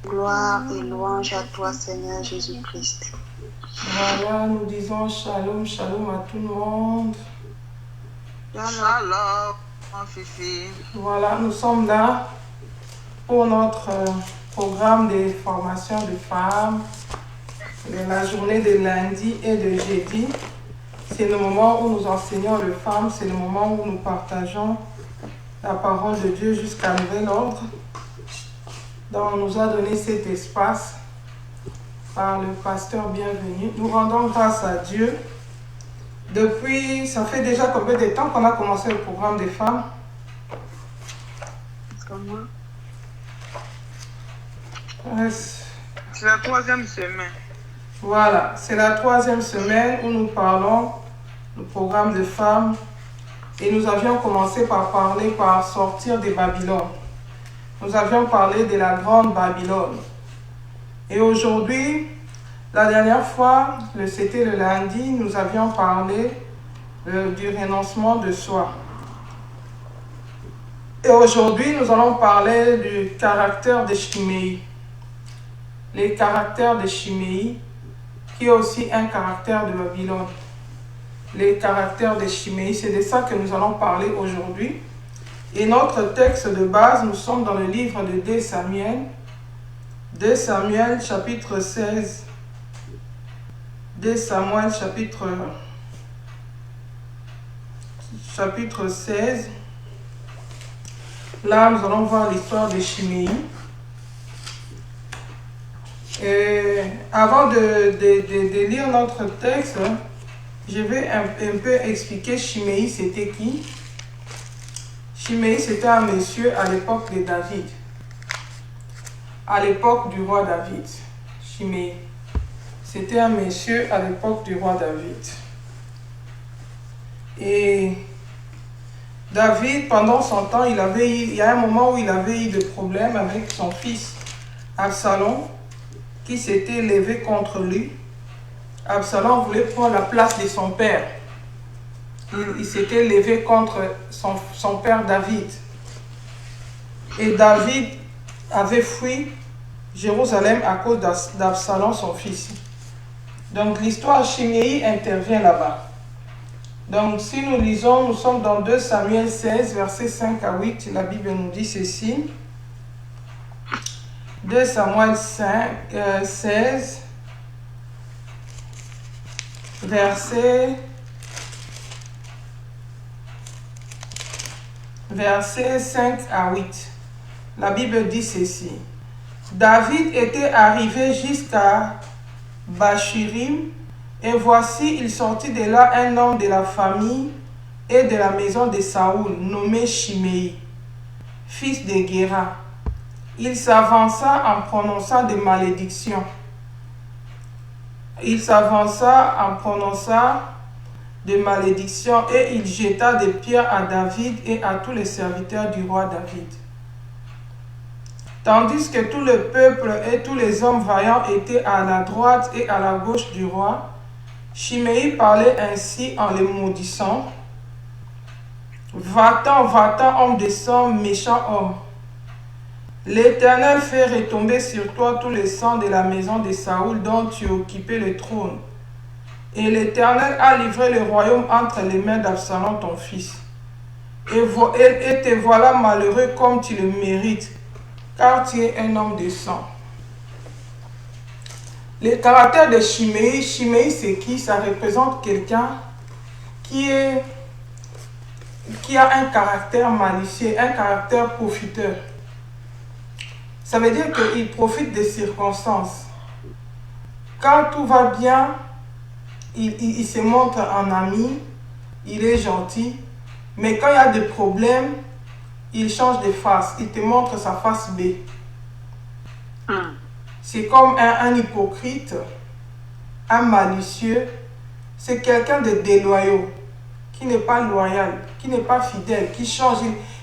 Gloire et louange à toi, Seigneur Jésus-Christ. Voilà, nous disons shalom, shalom à tout le monde. Shalom, mon fifi. Voilà, nous sommes là pour notre programme de formation de femmes de la journée de lundi et de jeudi. C'est le moment où nous enseignons les femmes, c'est le moment où nous partageons la parole de Dieu jusqu'à nouvel ordre. Donc, on nous a donné cet espace par le pasteur bienvenu. Nous rendons grâce à Dieu. Depuis, ça fait déjà combien de temps qu'on a commencé le programme des femmes? Comment? C'est la 3e semaine. Voilà, c'est la 3e semaine où nous parlons du programme de femmes. Et nous avions commencé par sortir de Babylone. Nous avions parlé de la grande Babylone. Et aujourd'hui, la dernière fois, c'était le lundi, nous avions parlé du renoncement de soi. Et aujourd'hui, nous allons parler du caractère de Chiméi. Les caractères de Chiméi, qui est aussi un caractère de Babylone. Les caractères de Chiméi, c'est de ça que nous allons parler aujourd'hui. Et notre texte de base, nous sommes dans le livre de 2 Samuel. 2 Samuel chapitre 16. 2 Samuel chapitre 16. Là, nous allons voir l'histoire de Chiméi. Et avant de lire notre texte, je vais un peu expliquer Chiméi, c'était qui. Chiméi, c'était un monsieur à l'époque de David. À l'époque du roi David. Chiméi. C'était un monsieur à l'époque du roi David. Et David, pendant son temps, il y a un moment où il avait eu des problèmes avec son fils Absalom, qui s'était levé contre lui. Absalom voulait prendre la place de son père. Il s'était levé contre son père David. Et David avait fui Jérusalem à cause d'Absalom, son fils. Donc l'histoire Chiméi intervient là-bas. Donc si nous lisons, nous sommes dans 2 Samuel 16, versets 5 à 8, la Bible nous dit ceci. 2 Samuel 16, versets 5 à 8. La Bible dit ceci. David était arrivé jusqu'à Bachirim, et voici, il sortit de là un homme de la famille et de la maison de Saoul, nommé Chiméi, fils de Guéra. Il s'avança en prononçant des malédictions. Et il jeta des pierres à David et à tous les serviteurs du roi David. Tandis que tout le peuple et tous les hommes vaillants étaient à la droite et à la gauche du roi, Chiméi parlait ainsi en les maudissant. Va-t'en, va-t'en, homme de sang, méchant homme. L'Éternel fait retomber sur toi tous les sangs de la maison de Saoul dont tu occupais le trône. Et l'Éternel a livré le royaume entre les mains d'Absalom ton fils. Et te voilà malheureux comme tu le mérites, car tu es un homme de sang. Le caractère de Chiméi, c'est qui? Ça représente quelqu'un qui a un caractère malicieux, un caractère profiteur. Ça veut dire qu'il profite des circonstances. Quand tout va bien, il se montre un ami, il est gentil, mais quand il y a des problèmes, il change de face, il te montre sa face B. C'est comme un hypocrite, un malicieux, c'est quelqu'un de déloyaux, qui n'est pas loyal, qui n'est pas fidèle, qui change.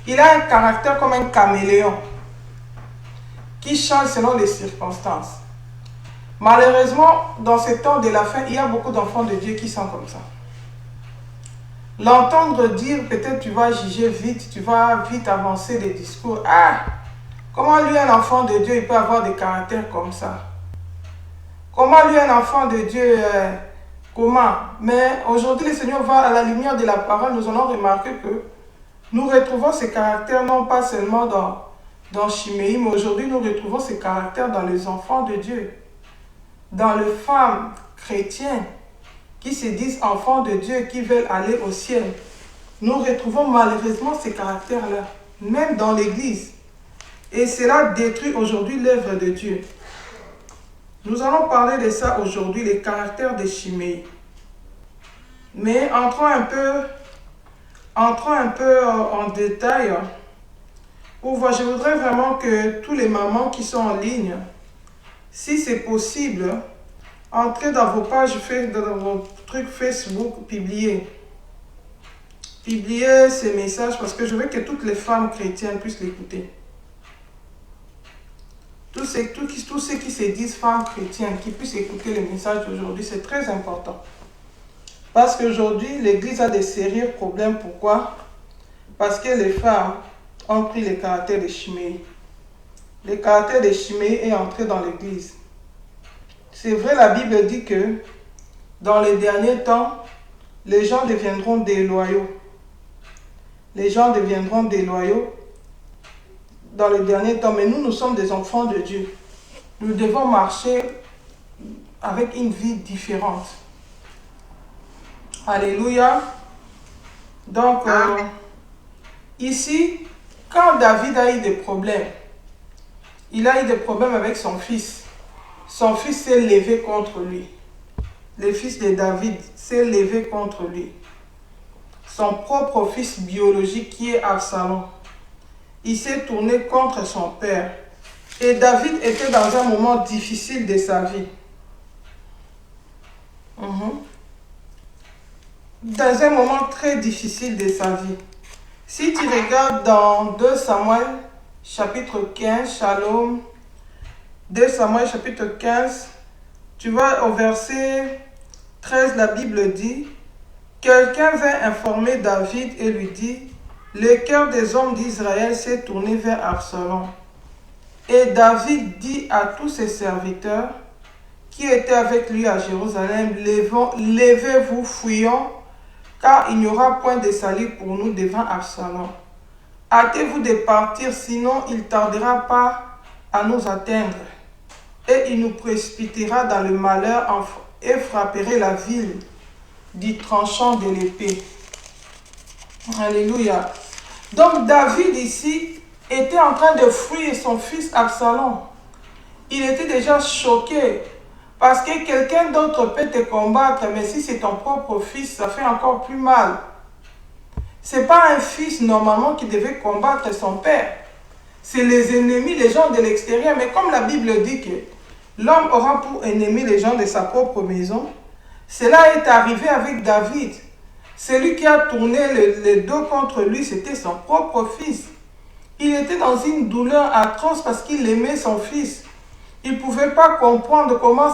Il a un caractère comme un caméléon, qui change selon les circonstances. Malheureusement, dans ce temps de la fin, il y a beaucoup d'enfants de Dieu qui sont comme ça. L'entendre dire, peut-être tu vas juger vite, tu vas vite avancer les discours. Ah, Comment lui, un enfant de Dieu, il peut avoir des caractères comme ça? Comment lui, un enfant de Dieu, comment? Mais aujourd'hui, le Seigneur va à la lumière de la parole. Nous allons remarquer que nous retrouvons ces caractères non pas seulement dans Chiméi, mais aujourd'hui, nous retrouvons ces caractères dans les enfants de Dieu, dans les femmes chrétiennes qui se disent enfants de Dieu, qui veulent aller au ciel. Nous retrouvons malheureusement ces caractères-là, même dans l'Église. Et cela détruit aujourd'hui l'œuvre de Dieu. Nous allons parler de ça aujourd'hui, les caractères de Chiméi. Mais entrons un peu en détail. Pour voir, je voudrais vraiment que tous les mamans qui sont en ligne, si c'est possible, entrez dans vos pages, dans vos trucs Facebook, publiez ces messages parce que je veux que toutes les femmes chrétiennes puissent l'écouter. Tous ceux qui se disent femmes chrétiennes, qui puissent écouter les messages d'aujourd'hui, c'est très important. Parce qu'aujourd'hui, l'Église a des sérieux problèmes. Pourquoi? Parce que les femmes ont pris les caractères de Chiméi. Le caractère de Chiméi est entré dans l'Église. C'est vrai, la Bible dit que dans les derniers temps, les gens deviendront déloyaux. Les gens deviendront déloyaux dans les derniers temps, mais nous sommes des enfants de Dieu. Nous devons marcher avec une vie différente. Alléluia. Donc, ici, quand David a eu des problèmes, il a eu des problèmes avec son fils. Son fils s'est levé contre lui. Le fils de David s'est levé contre lui. Son propre fils biologique qui est Absalom. Il s'est tourné contre son père. Et David était dans un moment difficile de sa vie. Dans un moment très difficile de sa vie. Si tu regardes dans 2 Samuel, chapitre 15, Shalom, 2 Samuel, chapitre 15, tu vois au verset 13, la Bible dit, quelqu'un vint informer David et lui dit, le cœur des hommes d'Israël s'est tourné vers Absalom. Et David dit à tous ses serviteurs qui étaient avec lui à Jérusalem, levez-vous, fuyons, car il n'y aura point de salut pour nous devant Absalom. Hâtez-vous de partir, sinon il ne tardera pas à nous atteindre. Et il nous précipitera dans le malheur et frapperait la ville du tranchant de l'épée. Alléluia. Donc David ici était en train de fuir son fils Absalom. Il était déjà choqué parce que quelqu'un d'autre peut te combattre, mais si c'est ton propre fils, ça fait encore plus mal. Ce n'est pas un fils normalement qui devait combattre son père. C'est les ennemis, les gens de l'extérieur. Mais comme la Bible dit que l'homme aura pour ennemi les gens de sa propre maison, cela est arrivé avec David. Celui qui a tourné le dos contre lui, c'était son propre fils. Il était dans une douleur atroce parce qu'il aimait son fils. Il ne pouvait pas comprendre comment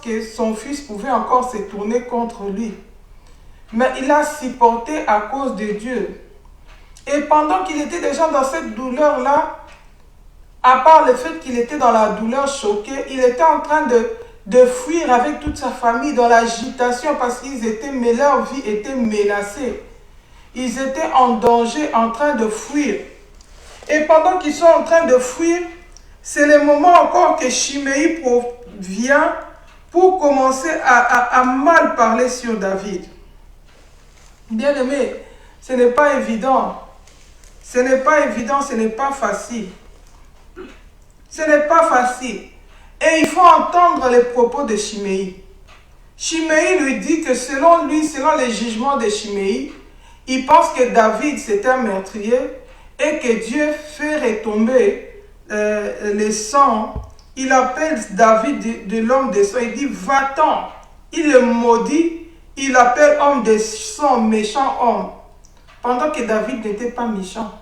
que son fils pouvait encore se tourner contre lui. Mais il a supporté à cause de Dieu. Et pendant qu'il était déjà dans cette douleur-là, à part le fait qu'il était dans la douleur choqué, il était en train de fuir avec toute sa famille dans l'agitation parce que leur vie était menacée. Ils étaient en danger, en train de fuir. Et pendant qu'ils sont en train de fuir, c'est le moment encore que Chiméi vient pour commencer à mal parler sur David. Bien-aimé, ce n'est pas évident. Ce n'est pas évident, ce n'est pas facile. Ce n'est pas facile. Et il faut entendre les propos de Chiméi. Chiméi lui dit que selon lui, selon les jugements de Chiméi, il pense que David c'est un meurtrier et que Dieu fait retomber le sang. Il appelle David de l'homme de sang. Il dit va-t'en. Il le maudit. Il appelle homme de sang, méchant homme. Pendant que David n'était pas méchant.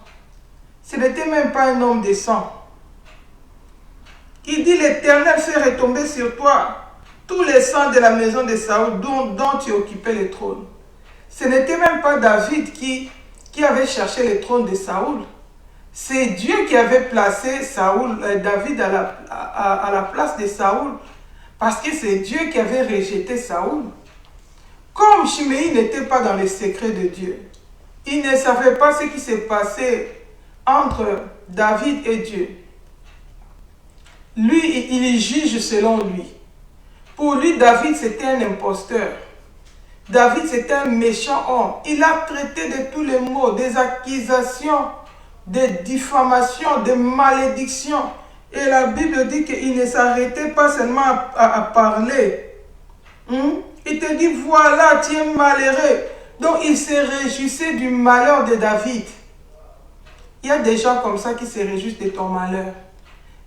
Ce n'était même pas un homme de sang. Il dit l'Éternel fait retomber sur toi tous les sangs de la maison de Saoul dont tu occupais le trône. Ce n'était même pas David qui avait cherché le trône de Saoul. C'est Dieu qui avait placé David à la place de Saoul. Parce que c'est Dieu qui avait rejeté Saoul. Comme Chiméi n'était pas dans les secrets de Dieu, il ne savait pas ce qui s'est passé entre David et Dieu. Lui, il juge selon lui. Pour lui, David, c'était un imposteur. David, c'était un méchant homme. Il a traité de tous les maux, des accusations, des diffamations, des malédictions. Et la Bible dit qu'il ne s'arrêtait pas seulement à parler. Il te dit, voilà, tu es malheureux. Donc, il se réjouissait du malheur de David. Il y a des gens comme ça qui se réjouissent de ton malheur.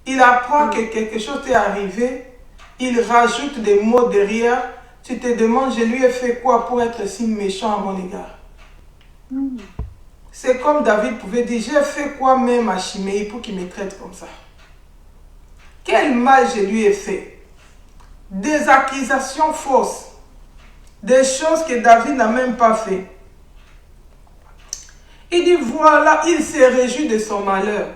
Il apprend que quelque chose t'est arrivé. Il rajoute des mots derrière. Tu te demandes, je lui ai fait quoi pour être si méchant à mon égard? C'est comme David pouvait dire, j'ai fait quoi même à Chiméi pour qu'il me traite comme ça? Quel mal je lui ai fait? Des accusations fausses. Des choses que David n'a même pas fait. Il dit, voilà, il se réjouit de son malheur.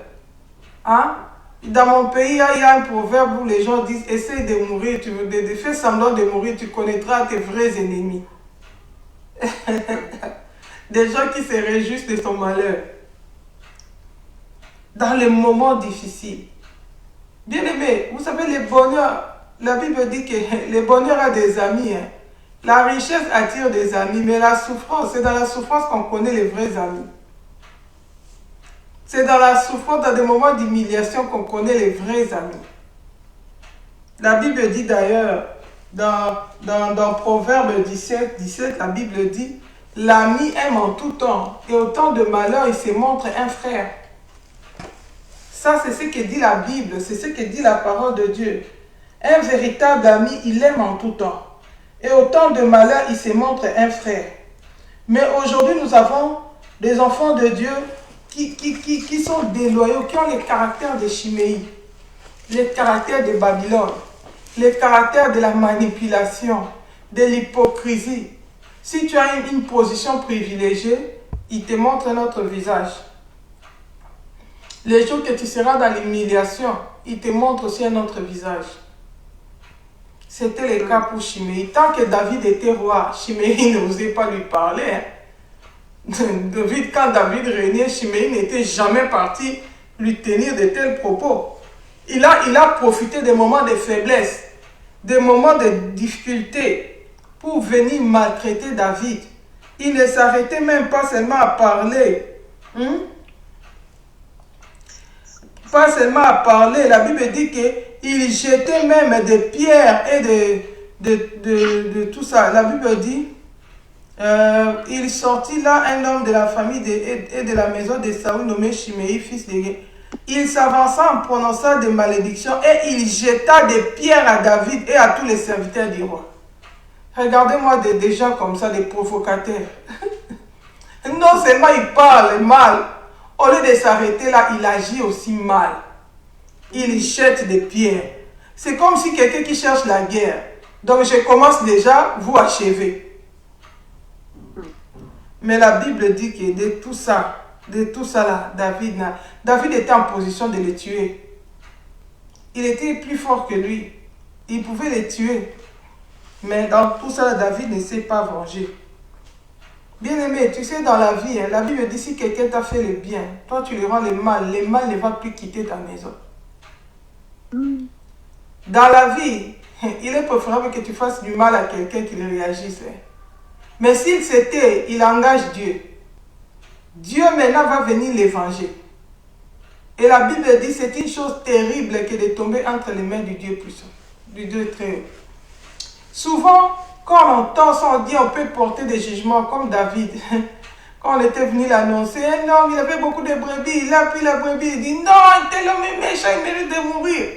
Hein? Dans mon pays, il y a un proverbe où les gens disent, essaye de mourir, fais semblant de mourir, tu connaîtras tes vrais ennemis. Des gens qui se réjouissent de son malheur. Dans les moments difficiles. Bien aimé, vous savez, le bonheur, la Bible dit que le bonheur a des amis. Hein. La richesse attire des amis, mais la souffrance, c'est dans la souffrance qu'on connaît les vrais amis. C'est dans la souffrance, dans des moments d'humiliation qu'on connaît les vrais amis. La Bible dit d'ailleurs, dans Proverbe 17, la Bible dit, l'ami aime en tout temps, et au temps de malheur, il se montre un frère. Ça, c'est ce que dit la Bible, c'est ce que dit la parole de Dieu. Un véritable ami, il aime en tout temps. Et au temps de malheur, il se montre un frère. Mais aujourd'hui, nous avons des enfants de Dieu qui sont déloyaux, qui ont les caractères de Chiméi, les caractères de Babylone, les caractères de la manipulation, de l'hypocrisie. Si tu as une position privilégiée, il te montre notre visage. Les jours que tu seras dans l'humiliation, il te montre aussi un autre visage. C'était le cas pour Chiméi. Tant que David était roi, Chiméi n'osait pas lui parler. Quand David régnait, Chiméi n'était jamais parti lui tenir de tels propos. Il a profité des moments de faiblesse, des moments de difficulté pour venir maltraiter David. Il ne s'arrêtait même pas seulement à parler. Pas seulement à parler, la Bible dit qu'il jetait même des pierres et de tout ça. La Bible dit, il sortit là un homme de la famille et de la maison de Saoul nommé Chiméi, fils de Gé. Il s'avança en prononçant des malédictions et il jeta des pierres à David et à tous les serviteurs du roi. Regardez-moi des gens comme ça, des provocateurs. Non seulement il parle mal, au lieu de s'arrêter là, il agit aussi mal. Il jette des pierres. C'est comme si quelqu'un qui cherche la guerre. Donc je commence déjà, vous achevez. Mais la Bible dit que de tout ça là, David était en position de les tuer. Il était plus fort que lui. Il pouvait les tuer. Mais dans tout ça, David ne s'est pas vengé. Bien-aimé, tu sais, dans la vie, la Bible dit si quelqu'un t'a fait le bien, toi tu lui rends le mal ne va plus quitter ta maison. Dans la vie, il est préférable que tu fasses du mal à quelqu'un qui réagisse. Mais s'il s'était, il engage Dieu. Dieu maintenant va venir les venger. Et la Bible dit c'est une chose terrible que de tomber entre les mains du Dieu puissant, du Dieu très haut. Souvent, quand on entend ça, on dit on peut porter des jugements comme David. Quand on était venu l'annoncer, un homme, il avait beaucoup de brebis, il a pris la brebis, il dit non, tel homme est méchant, il mérite de mourir.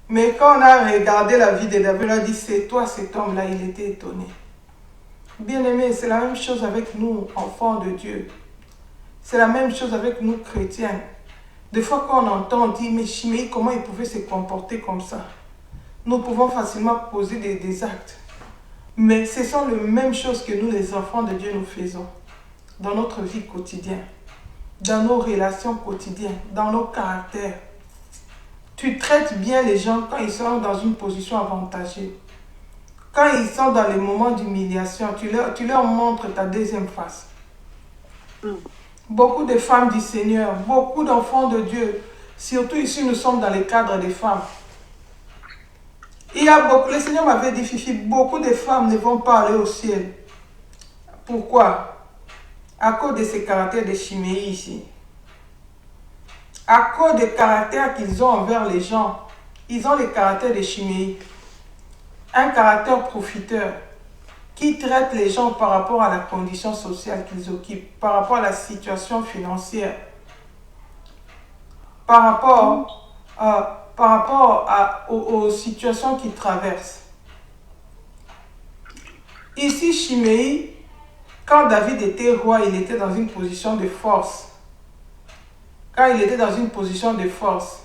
Mais quand on a regardé la vie de David, on a dit c'est toi cet homme-là, il était étonné. Bien-aimé, c'est la même chose avec nous, enfants de Dieu. C'est la même chose avec nous, chrétiens. Des fois, quand on entend, on dit, mais Chiméi, comment il pouvait se comporter comme ça? Nous pouvons facilement poser des actes. Mais ce sont les mêmes choses que nous, les enfants de Dieu, nous faisons dans notre vie quotidienne. dans nos relations quotidiennes, dans nos caractères. Tu traites bien les gens quand ils sont dans une position avantagée. Quand ils sont dans les moments d'humiliation, tu leur montres ta deuxième face. Beaucoup de femmes du Seigneur, beaucoup d'enfants de Dieu, surtout ici nous sommes dans le cadre des femmes. Le Seigneur m'avait dit, Fifi, beaucoup de femmes ne vont pas aller au ciel. Pourquoi? À cause de ces caractères de Chiméi ici. À cause des caractères qu'ils ont envers les gens. Ils ont les caractères de Chiméi. Un caractère profiteur qui traite les gens par rapport à la condition sociale qu'ils occupent, par rapport à la situation financière, par rapport aux situations qu'ils traversent. Ici, Chiméi, quand David était roi, il était dans une position de force. Quand il était dans une position de force,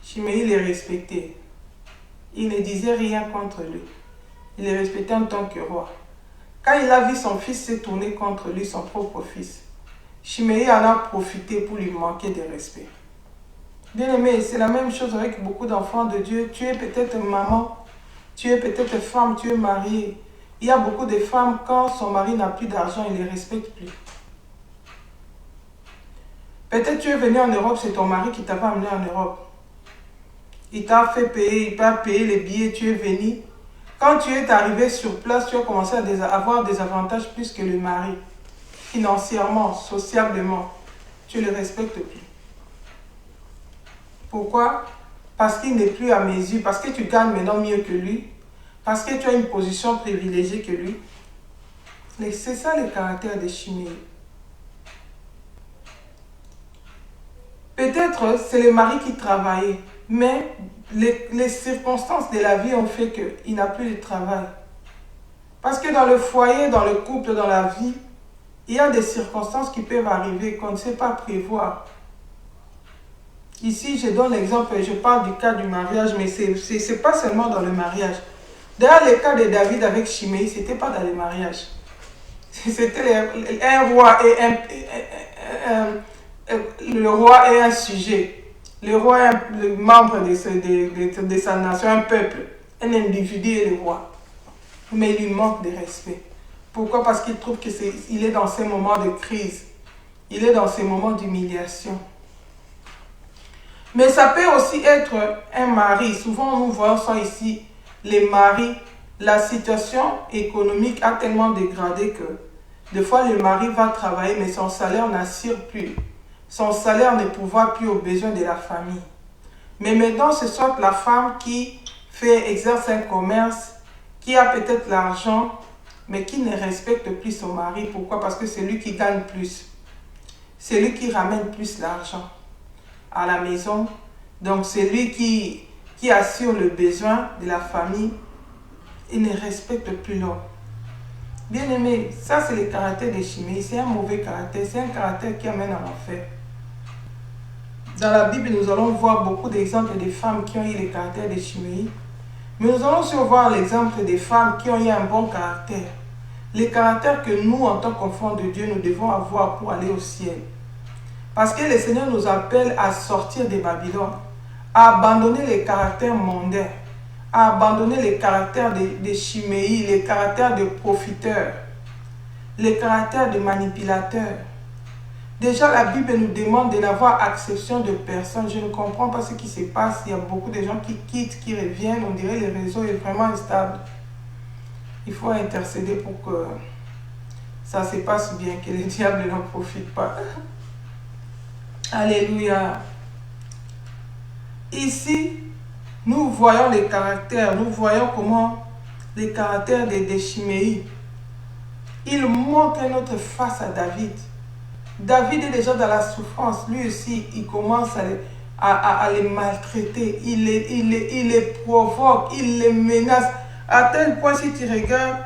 Chiméi les respectait. Il ne disait rien contre lui. Il les respectait en tant que roi. Quand il a vu son fils se tourner contre lui, son propre fils, Chiméi en a profité pour lui manquer de respect. Bien aimé, c'est la même chose avec beaucoup d'enfants de Dieu. Tu es peut-être maman, tu es peut-être femme, tu es mariée. Il y a beaucoup de femmes, quand son mari n'a plus d'argent, il ne les respecte plus. Peut-être tu es venu en Europe, c'est ton mari qui t'a amené en Europe. Il t'a fait payer, il t'a payé les billets, tu es venu. Quand tu es arrivé sur place, tu as commencé à avoir des avantages plus que le mari. Financièrement, sociablement, tu ne le respectes plus. Pourquoi? Parce qu'il n'est plus à mesure, parce que tu gagnes maintenant mieux que lui, parce que tu as une position privilégiée que lui. C'est ça le caractère de Chiméi. Peut-être c'est le mari qui travaillait, mais les circonstances de la vie ont fait qu'il n'a plus de travail. Parce que dans le foyer, dans le couple, dans la vie, il y a des circonstances qui peuvent arriver qu'on ne sait pas prévoir. Ici, je donne l'exemple, je parle du cas du mariage, mais ce n'est pas seulement dans le mariage. D'ailleurs, le cas de David avec Chiméi, ce n'était pas dans le mariage. C'était un roi le roi est un sujet. Le roi est le membre de sa nation, un peuple. Un individu est le roi. Mais il lui manque de respect. Pourquoi? Parce qu'il trouve qu'il est dans ces moments de crise. Il est dans ces moments d'humiliation. Mais ça peut aussi être un mari. Souvent, nous voyons ça ici. Les maris, la situation économique a tellement dégradé que des fois, le mari va travailler, mais son salaire n'assure plus. Son salaire ne pourvoit plus aux besoins de la famille. Mais maintenant, ce soit la femme qui exerce un commerce, qui a peut-être l'argent, mais qui ne respecte plus son mari. Pourquoi? Parce que c'est lui qui gagne plus. C'est lui qui ramène plus l'argent à la maison. Donc, c'est lui qui assure le besoin de la famille. Il ne respecte plus l'homme. Bien aimé, ça c'est le caractère de Chiméi. C'est un mauvais caractère. C'est un caractère qui amène à l'enfer. Dans la Bible, nous allons voir beaucoup d'exemples de femmes qui ont eu le caractère de Chiméi. Mais nous allons aussi voir l'exemple des femmes qui ont eu un bon caractère. Le caractère que nous, en tant qu'enfants de Dieu, nous devons avoir pour aller au ciel. Parce que le Seigneur nous appelle à sortir de Babylone, à abandonner les caractères mondains, à abandonner les caractères de Chiméi, les caractères de profiteurs, les caractères de manipulateurs. Déjà, la Bible nous demande de n'avoir acception de personne. Je ne comprends pas ce qui se passe. Il y a beaucoup de gens qui quittent, qui reviennent. On dirait que le réseau est vraiment instable. Il faut intercéder pour que ça se passe bien, que le diable n'en profite pas. Alléluia. Ici, nous voyons les caractères. Nous voyons comment les caractères de Chiméi. Il montre notre face à David. David est déjà dans la souffrance. Lui aussi, il commence à les maltraiter. Il les provoque, il les menace. À tel point, si tu regardes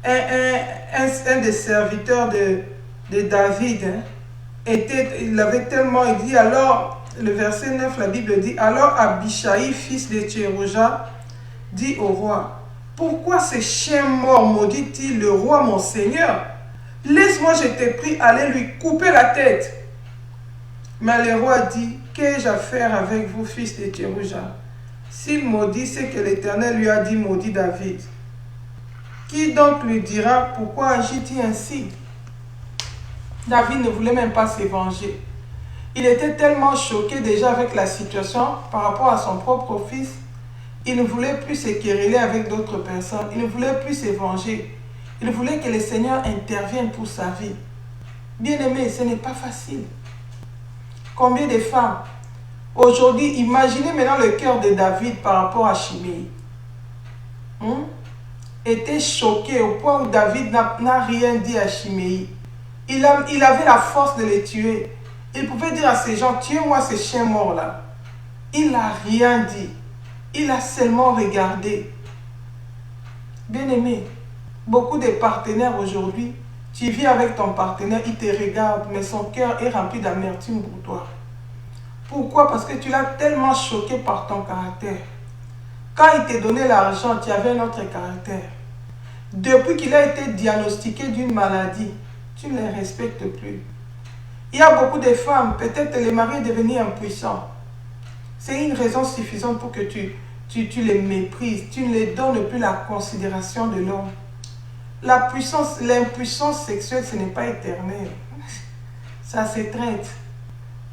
un des serviteurs de David, il avait tellement, il dit alors, le verset 9, la Bible dit, alors Abishai, fils de Tséroja, dit au roi, pourquoi ce chien mort maudit-il le roi mon seigneur? Laisse-moi, je t'ai pris, aller lui couper la tête. Mais le roi dit, qu'ai-je à faire avec vous, fils de Tsérouja? S'il maudit, c'est que l'Éternel lui a dit, maudit David. Qui donc lui dira, pourquoi agit-il ainsi? David ne voulait même pas se venger. Il était tellement choqué déjà avec la situation par rapport à son propre fils. Il ne voulait plus se quereller avec d'autres personnes. Il ne voulait plus se venger. Il voulait que le Seigneur intervienne pour sa vie. Bien-aimé, ce n'est pas facile. Combien de femmes aujourd'hui, imaginez maintenant le cœur de David par rapport à Shimei. Était choqué au point où David n'a rien dit à Shimei. Il avait la force de les tuer. Il pouvait dire à ces gens, tuez-moi ces chiens morts là. Il n'a rien dit. Il a seulement regardé. Bien-aimé, beaucoup de partenaires aujourd'hui, tu vis avec ton partenaire, il te regarde, mais son cœur est rempli d'amertume pour toi. Pourquoi? Parce que tu l'as tellement choqué par ton caractère. Quand il t'a donné l'argent, tu avais un autre caractère. Depuis qu'il a été diagnostiqué d'une maladie, tu ne les respectes plus. Il y a beaucoup de femmes, peut-être le mari est devenu impuissant. C'est une raison suffisante pour que tu les méprises. Tu ne les donnes plus la considération de l'homme. L'impuissance sexuelle, ce n'est pas éternel. Ça s'étreinte.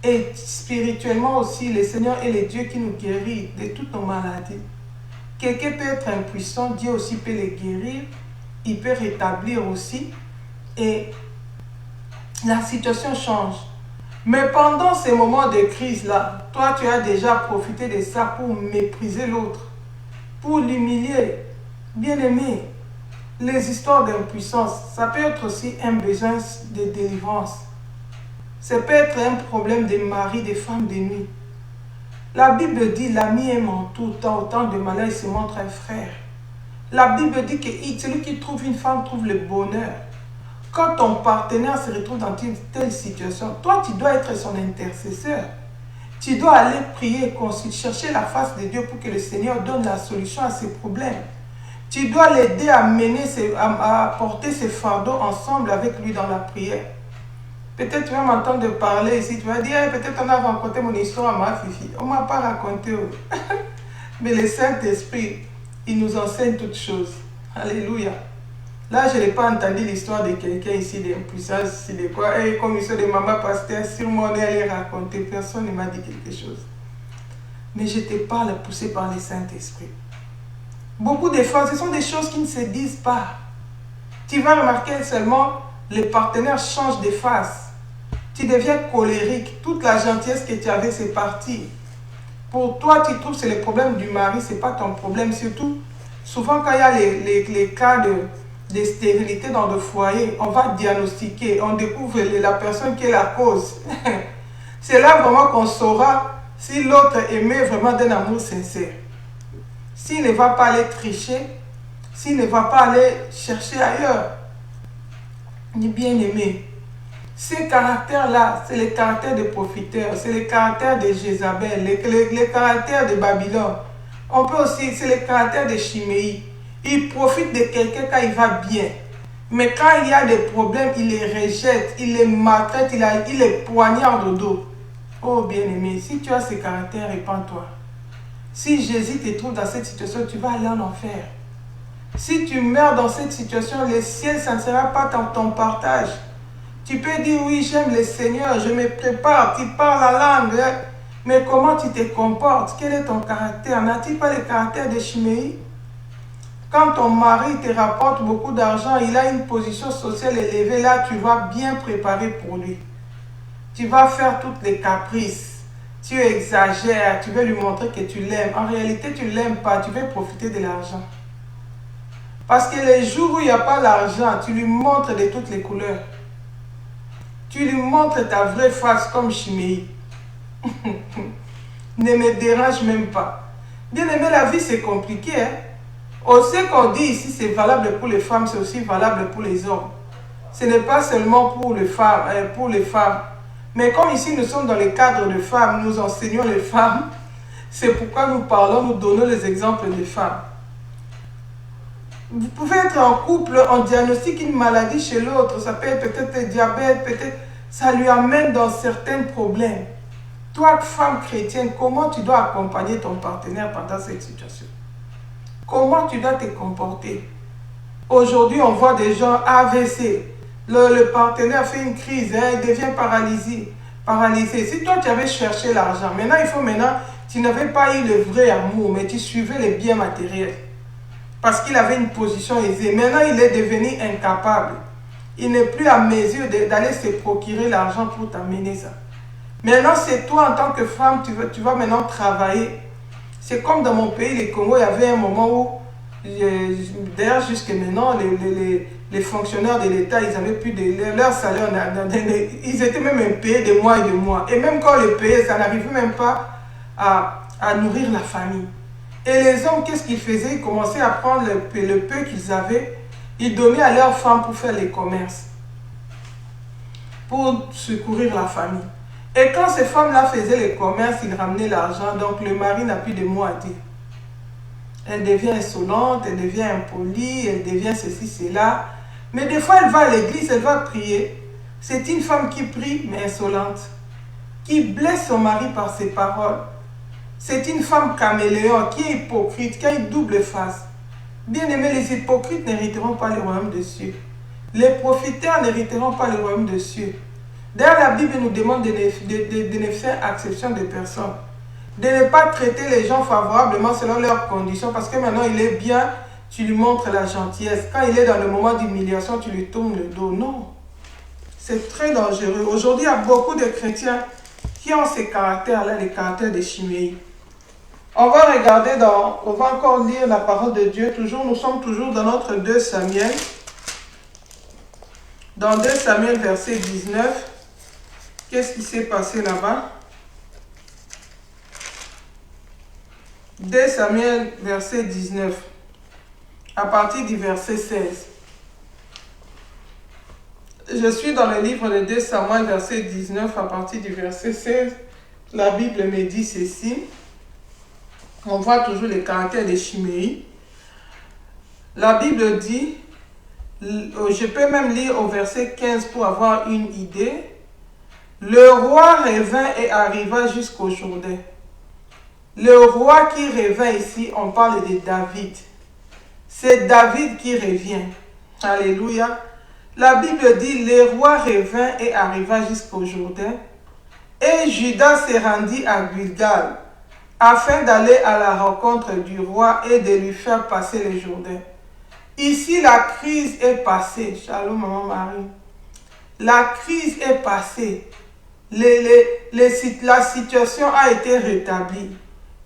Et spirituellement aussi, le Seigneur est le Dieu qui nous guérit de toutes nos maladies. Quelqu'un peut être impuissant, Dieu aussi peut les guérir. Il peut rétablir aussi. Et la situation change. Mais pendant ces moments de crise-là, toi, tu as déjà profité de ça pour mépriser l'autre, pour l'humilier. Bien-aimé, les histoires d'impuissance, ça peut être aussi un besoin de délivrance. Ça peut être un problème des maris, des femmes de nuit. La Bible dit, l'ami aime en tout temps, au temps de malheur, il se montre un frère. La Bible dit que celui qui trouve une femme trouve le bonheur. Quand ton partenaire se retrouve dans une telle situation, toi, tu dois être son intercesseur. Tu dois aller prier, chercher la face de Dieu pour que le Seigneur donne la solution à ses problèmes. Tu dois l'aider à porter ses fardeaux ensemble avec lui dans la prière. Peut-être tu vas m'entendre parler ici, tu vas dire, peut-être on a raconté mon histoire à ma fille. On ne m'a pas raconté. Mais le Saint-Esprit, il nous enseigne toutes choses. Alléluia. Là, je n'ai pas entendu l'histoire de quelqu'un ici d'impuissance, de quoi. Et comme histoire de maman pasteur, sur mon nez, elle raconter. Personne ne m'a dit quelque chose. Mais je te parle poussé par le Saint-Esprit. Beaucoup de fois, ce sont des choses qui ne se disent pas. Tu vas remarquer seulement, les partenaires changent de face. Tu deviens colérique. Toute la gentillesse que tu avais, c'est parti. Pour toi, tu trouves que c'est le problème du mari, ce n'est pas ton problème. Surtout, souvent quand il y a les cas de stérilité dans le foyer, on va diagnostiquer, on découvre la personne qui est la cause. C'est là vraiment qu'on saura si l'autre aimait vraiment d'un amour sincère. S'il ne va pas aller tricher, s'il ne va pas aller chercher ailleurs. Ni bien aimé. Ces caractères-là, c'est les caractères des profiteurs, c'est les caractères de Jézabel, les caractères de Babylone. On peut aussi, c'est les caractères de Shimei. Il profite de quelqu'un quand il va bien. Mais quand il y a des problèmes, il les rejette, il les maltraite, il les poignarde au dos. Oh bien-aimé, si tu as ces caractères, répands-toi. Si Jésus te trouve dans cette situation, tu vas aller en enfer. Si tu meurs dans cette situation, le ciel, ça ne sera pas ton partage. Tu peux dire, oui, j'aime le Seigneur, je me prépare, tu parles la langue, hein, mais comment tu te comportes? Quel est ton caractère? N'as-tu pas le caractère de Shimei? Quand ton mari te rapporte beaucoup d'argent, il a une position sociale élevée, là, tu vas bien préparer pour lui. Tu vas faire toutes les caprices. Tu exagères, tu veux lui montrer que tu l'aimes. En réalité, tu ne l'aimes pas, tu veux profiter de l'argent. Parce que les jours où il n'y a pas l'argent, tu lui montres de toutes les couleurs. Tu lui montres ta vraie face comme Shimei. Ne me dérange même pas. Bien aimé, la vie c'est compliqué. Hein? Ce qu'on dit ici, c'est valable pour les femmes, c'est aussi valable pour les hommes. Ce n'est pas seulement pour les femmes. Mais comme ici nous sommes dans le cadre de femmes, nous enseignons les femmes. C'est pourquoi nous parlons, nous donnons les exemples des femmes. Vous pouvez être en couple, on diagnostique une maladie chez l'autre, ça peut être peut-être le diabète, peut-être ça lui amène dans certains problèmes. Toi, femme chrétienne, comment tu dois accompagner ton partenaire pendant cette situation? Comment tu dois te comporter? Aujourd'hui, on voit des gens AVC. Le partenaire fait une crise, hein, il devient paralysé. Si toi, tu avais cherché l'argent, tu n'avais pas eu le vrai amour, mais tu suivais les biens matériels. Parce qu'il avait une position aisée. Maintenant, il est devenu incapable. Il n'est plus à mesure d'aller se procurer l'argent pour t'amener ça. Maintenant, c'est toi en tant que femme, tu vas maintenant travailler. C'est comme dans mon pays, le Congo, il y avait un moment où, d'ailleurs jusqu'à maintenant, les fonctionnaires de l'État, ils n'avaient plus leur salaire, ils étaient même impayés de mois et de mois. Et même quand les payaient, ça n'arrivait même pas à nourrir la famille. Et les hommes, qu'est-ce qu'ils faisaient? Ils commençaient à prendre le peu qu'ils avaient, ils donnaient à leurs femmes pour faire les commerces, pour secourir la famille. Et quand ces femmes-là faisaient les commerces, ils ramenaient l'argent, donc le mari n'a plus de mots à dire. Elle devient insolente, elle devient impolie, elle devient ceci, cela. Mais des fois, elle va à l'église, elle va prier. C'est une femme qui prie, mais insolente, qui blesse son mari par ses paroles. C'est une femme caméléon, qui est hypocrite, qui a une double face. Bien aimés, les hypocrites n'hériteront pas le royaume des cieux. Les profiteurs n'hériteront pas le royaume des cieux. D'ailleurs, la Bible nous demande de ne faire exception de personnes. De ne pas traiter les gens favorablement selon leurs conditions. Parce que maintenant, il est bien, tu lui montres la gentillesse. Quand il est dans le moment d'humiliation, tu lui tournes le dos. Non. C'est très dangereux. Aujourd'hui, il y a beaucoup de chrétiens qui ont ces caractères-là, les caractères de Chiméi. On va regarder on va encore lire la parole de Dieu. Nous sommes toujours dans notre 2 Samuel. Dans 2 Samuel, verset 19. Qu'est-ce qui s'est passé là-bas? 2 Samuel, verset 19. À partir du verset 16. Je suis dans le livre de 2 Samuel, verset 19, à partir du verset 16. La Bible me dit ceci. On voit toujours les caractères de Chiméi. La Bible dit, je peux même lire au verset 15 pour avoir une idée. Le roi revint et arriva jusqu'au Jourdain. Le roi qui revint ici, on parle de David. C'est David qui revient. Alléluia. La Bible dit, le roi revint et arriva jusqu'au Jourdain. Et Judas se rendit à Gilgal, afin d'aller à la rencontre du roi et de lui faire passer le Jourdain. Ici, la crise est passée. Shalom, maman Marie. La crise est passée. La situation a été rétablie.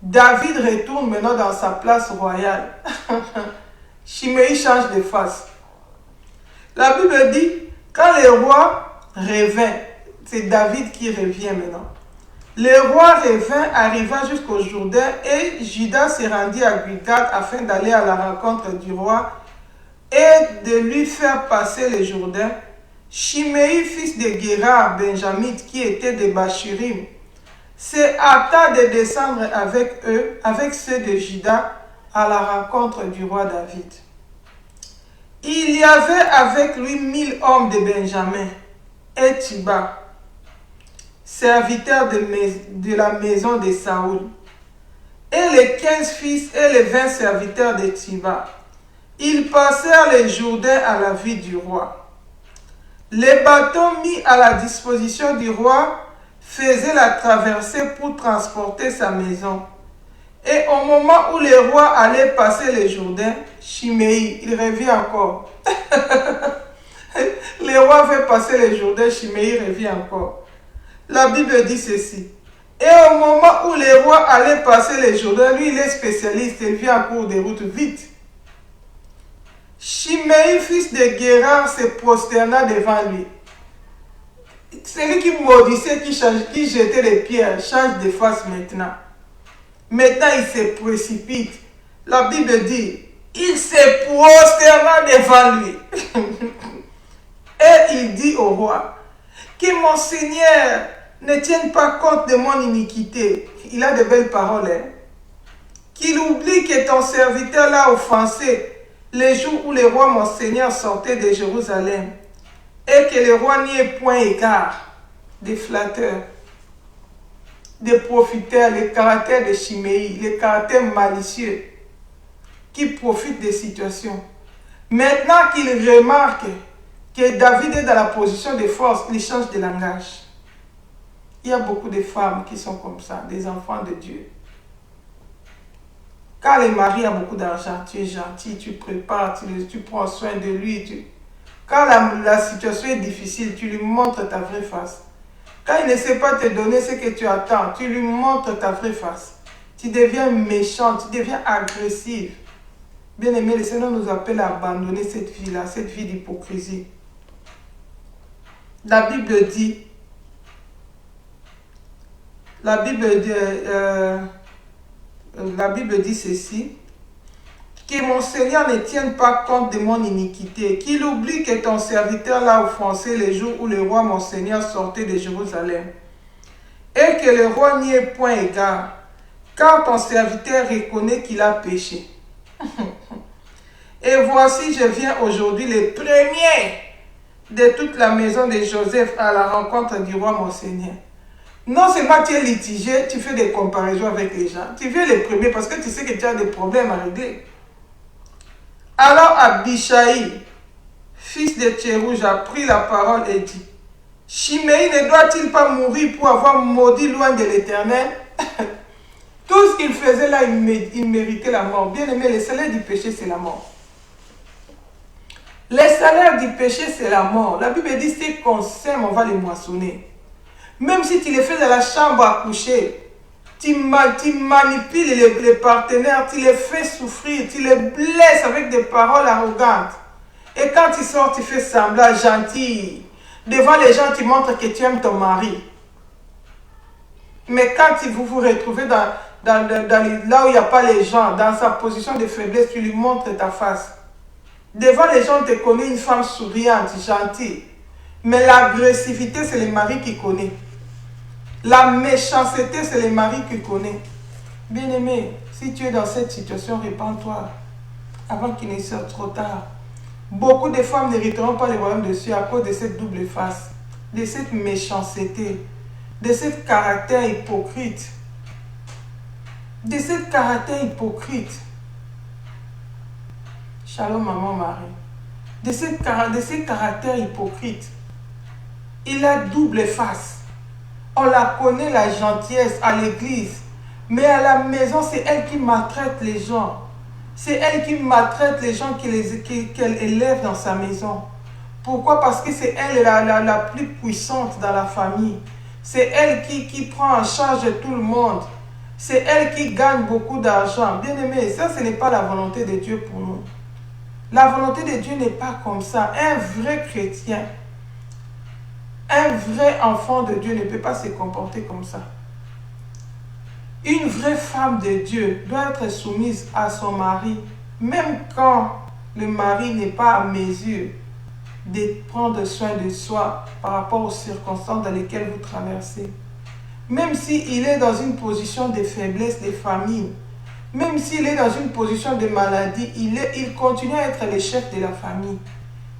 David retourne maintenant dans sa place royale. Chiméi change de face. La Bible dit, quand le roi revint, c'est David qui revient maintenant. Le roi revint, arriva jusqu'au Jourdain et Judas se rendit à Gilgal afin d'aller à la rencontre du roi et de lui faire passer le Jourdain. Chiméi, fils de Guérard, benjamite, qui était de Bachurim, se hâta de descendre avec eux, avec ceux de Juda, à la rencontre du roi David. Il y avait avec lui 1000 hommes de Benjamin et Tiba, serviteurs de la maison de Saoul, et les 15 fils et les 20 serviteurs de Tiba. Ils passèrent les Jourdains à la vue du roi. Les bateaux mis à la disposition du roi faisaient la traversée pour transporter sa maison. Et au moment où le roi allait passer les Jourdains, Chiméi, il revient encore. Le roi fait passer les Jourdains, Chiméi revient encore. La Bible dit ceci. Et au moment où le roi allait passer les Jourdains, lui il est spécialiste, il vient en cours de route vite. Chiméi, fils de Guérard, se prosterna devant lui. Celui qui maudissait, qui jetait les pierres, change de face maintenant. Maintenant, il se précipite. La Bible dit, il se prosterna devant lui. Et il dit au roi, que mon Seigneur ne tienne pas compte de mon iniquité. Il a de belles paroles. Qu'il oublie que ton serviteur l'a offensé. les jours où le roi mon Seigneur sortait de Jérusalem, et que le roi n'y ait point égard, des flatteurs, des profiteurs, les caractères de Chiméi, les caractères malicieux, qui profitent des situations. Maintenant qu'il remarque que David est dans la position de force, il change de langage. Il y a beaucoup de femmes qui sont comme ça, des enfants de Dieu. Quand le mari a beaucoup d'argent, tu es gentil, tu prépares, tu prends soin de lui. Quand la situation est difficile, tu lui montres ta vraie face. Quand il ne sait pas te donner ce que tu attends, tu lui montres ta vraie face. Tu deviens méchant, tu deviens agressif. Bien aimé, le Seigneur nous appelle à abandonner cette vie-là, cette vie d'hypocrisie. La Bible dit, la Bible dit ceci, que mon Seigneur ne tienne pas compte de mon iniquité, qu'il oublie que ton serviteur l'a offensé les jours où le roi mon Seigneur sortait de Jérusalem, et que le roi n'y ait point égard, car ton serviteur reconnaît qu'il a péché. Et voici, je viens aujourd'hui le premier de toute la maison de Joseph à la rencontre du roi mon Seigneur. Non seulement tu es litigé, tu fais des comparaisons avec les gens. Tu viens les premiers parce que tu sais que tu as des problèmes à régler. Alors Abishai, fils de Tchérouj, a pris la parole et dit, Chiméi ne doit-il pas mourir pour avoir maudit loin de l'Éternel? Tout ce qu'il faisait là, il méritait la mort. Bien aimé, le salaire du péché, c'est la mort. Le salaire du péché, c'est la mort. La Bible dit, c'est qu'on sème, on va les moissonner. Même si tu les fais dans la chambre à coucher, tu manipules les partenaires, tu les fais souffrir, tu les blesses avec des paroles arrogantes. Et quand tu sors, tu fais semblant gentil. Devant les gens, tu montres que tu aimes ton mari. Mais quand vous vous retrouvez là où il n'y a pas les gens, dans sa position de faiblesse, tu lui montres ta face. Devant les gens, tu connais une femme souriante, gentille. Mais l'agressivité, c'est le mari qui connaît. La méchanceté, c'est le mari qui connaît. Bien-aimé, si tu es dans cette situation, répands-toi avant qu'il ne soit trop tard. Beaucoup de femmes n'hériteront pas le royaume de Dieu à cause de cette double face, de cette méchanceté, de ce caractère hypocrite. De ce caractère hypocrite. Shalom, maman Marie. De ce caractère hypocrite. Il a double face. On la connaît, la gentillesse à l'église. Mais à la maison, c'est elle qui maltraite les gens. C'est elle qui maltraite les gens qu'elle élève dans sa maison. Pourquoi? Parce que c'est elle la plus puissante dans la famille. C'est elle qui prend en charge tout le monde. C'est elle qui gagne beaucoup d'argent. Bien aimé, ça ce n'est pas la volonté de Dieu pour nous. La volonté de Dieu n'est pas comme ça. Un vrai chrétien, un vrai enfant de Dieu ne peut pas se comporter comme ça. Une vraie femme de Dieu doit être soumise à son mari, même quand le mari n'est pas à mesure de prendre soin de soi par rapport aux circonstances dans lesquelles vous traversez. Même s'il est dans une position de faiblesse, de famine, même s'il est dans une position de maladie, il continue à être le chef de la famille.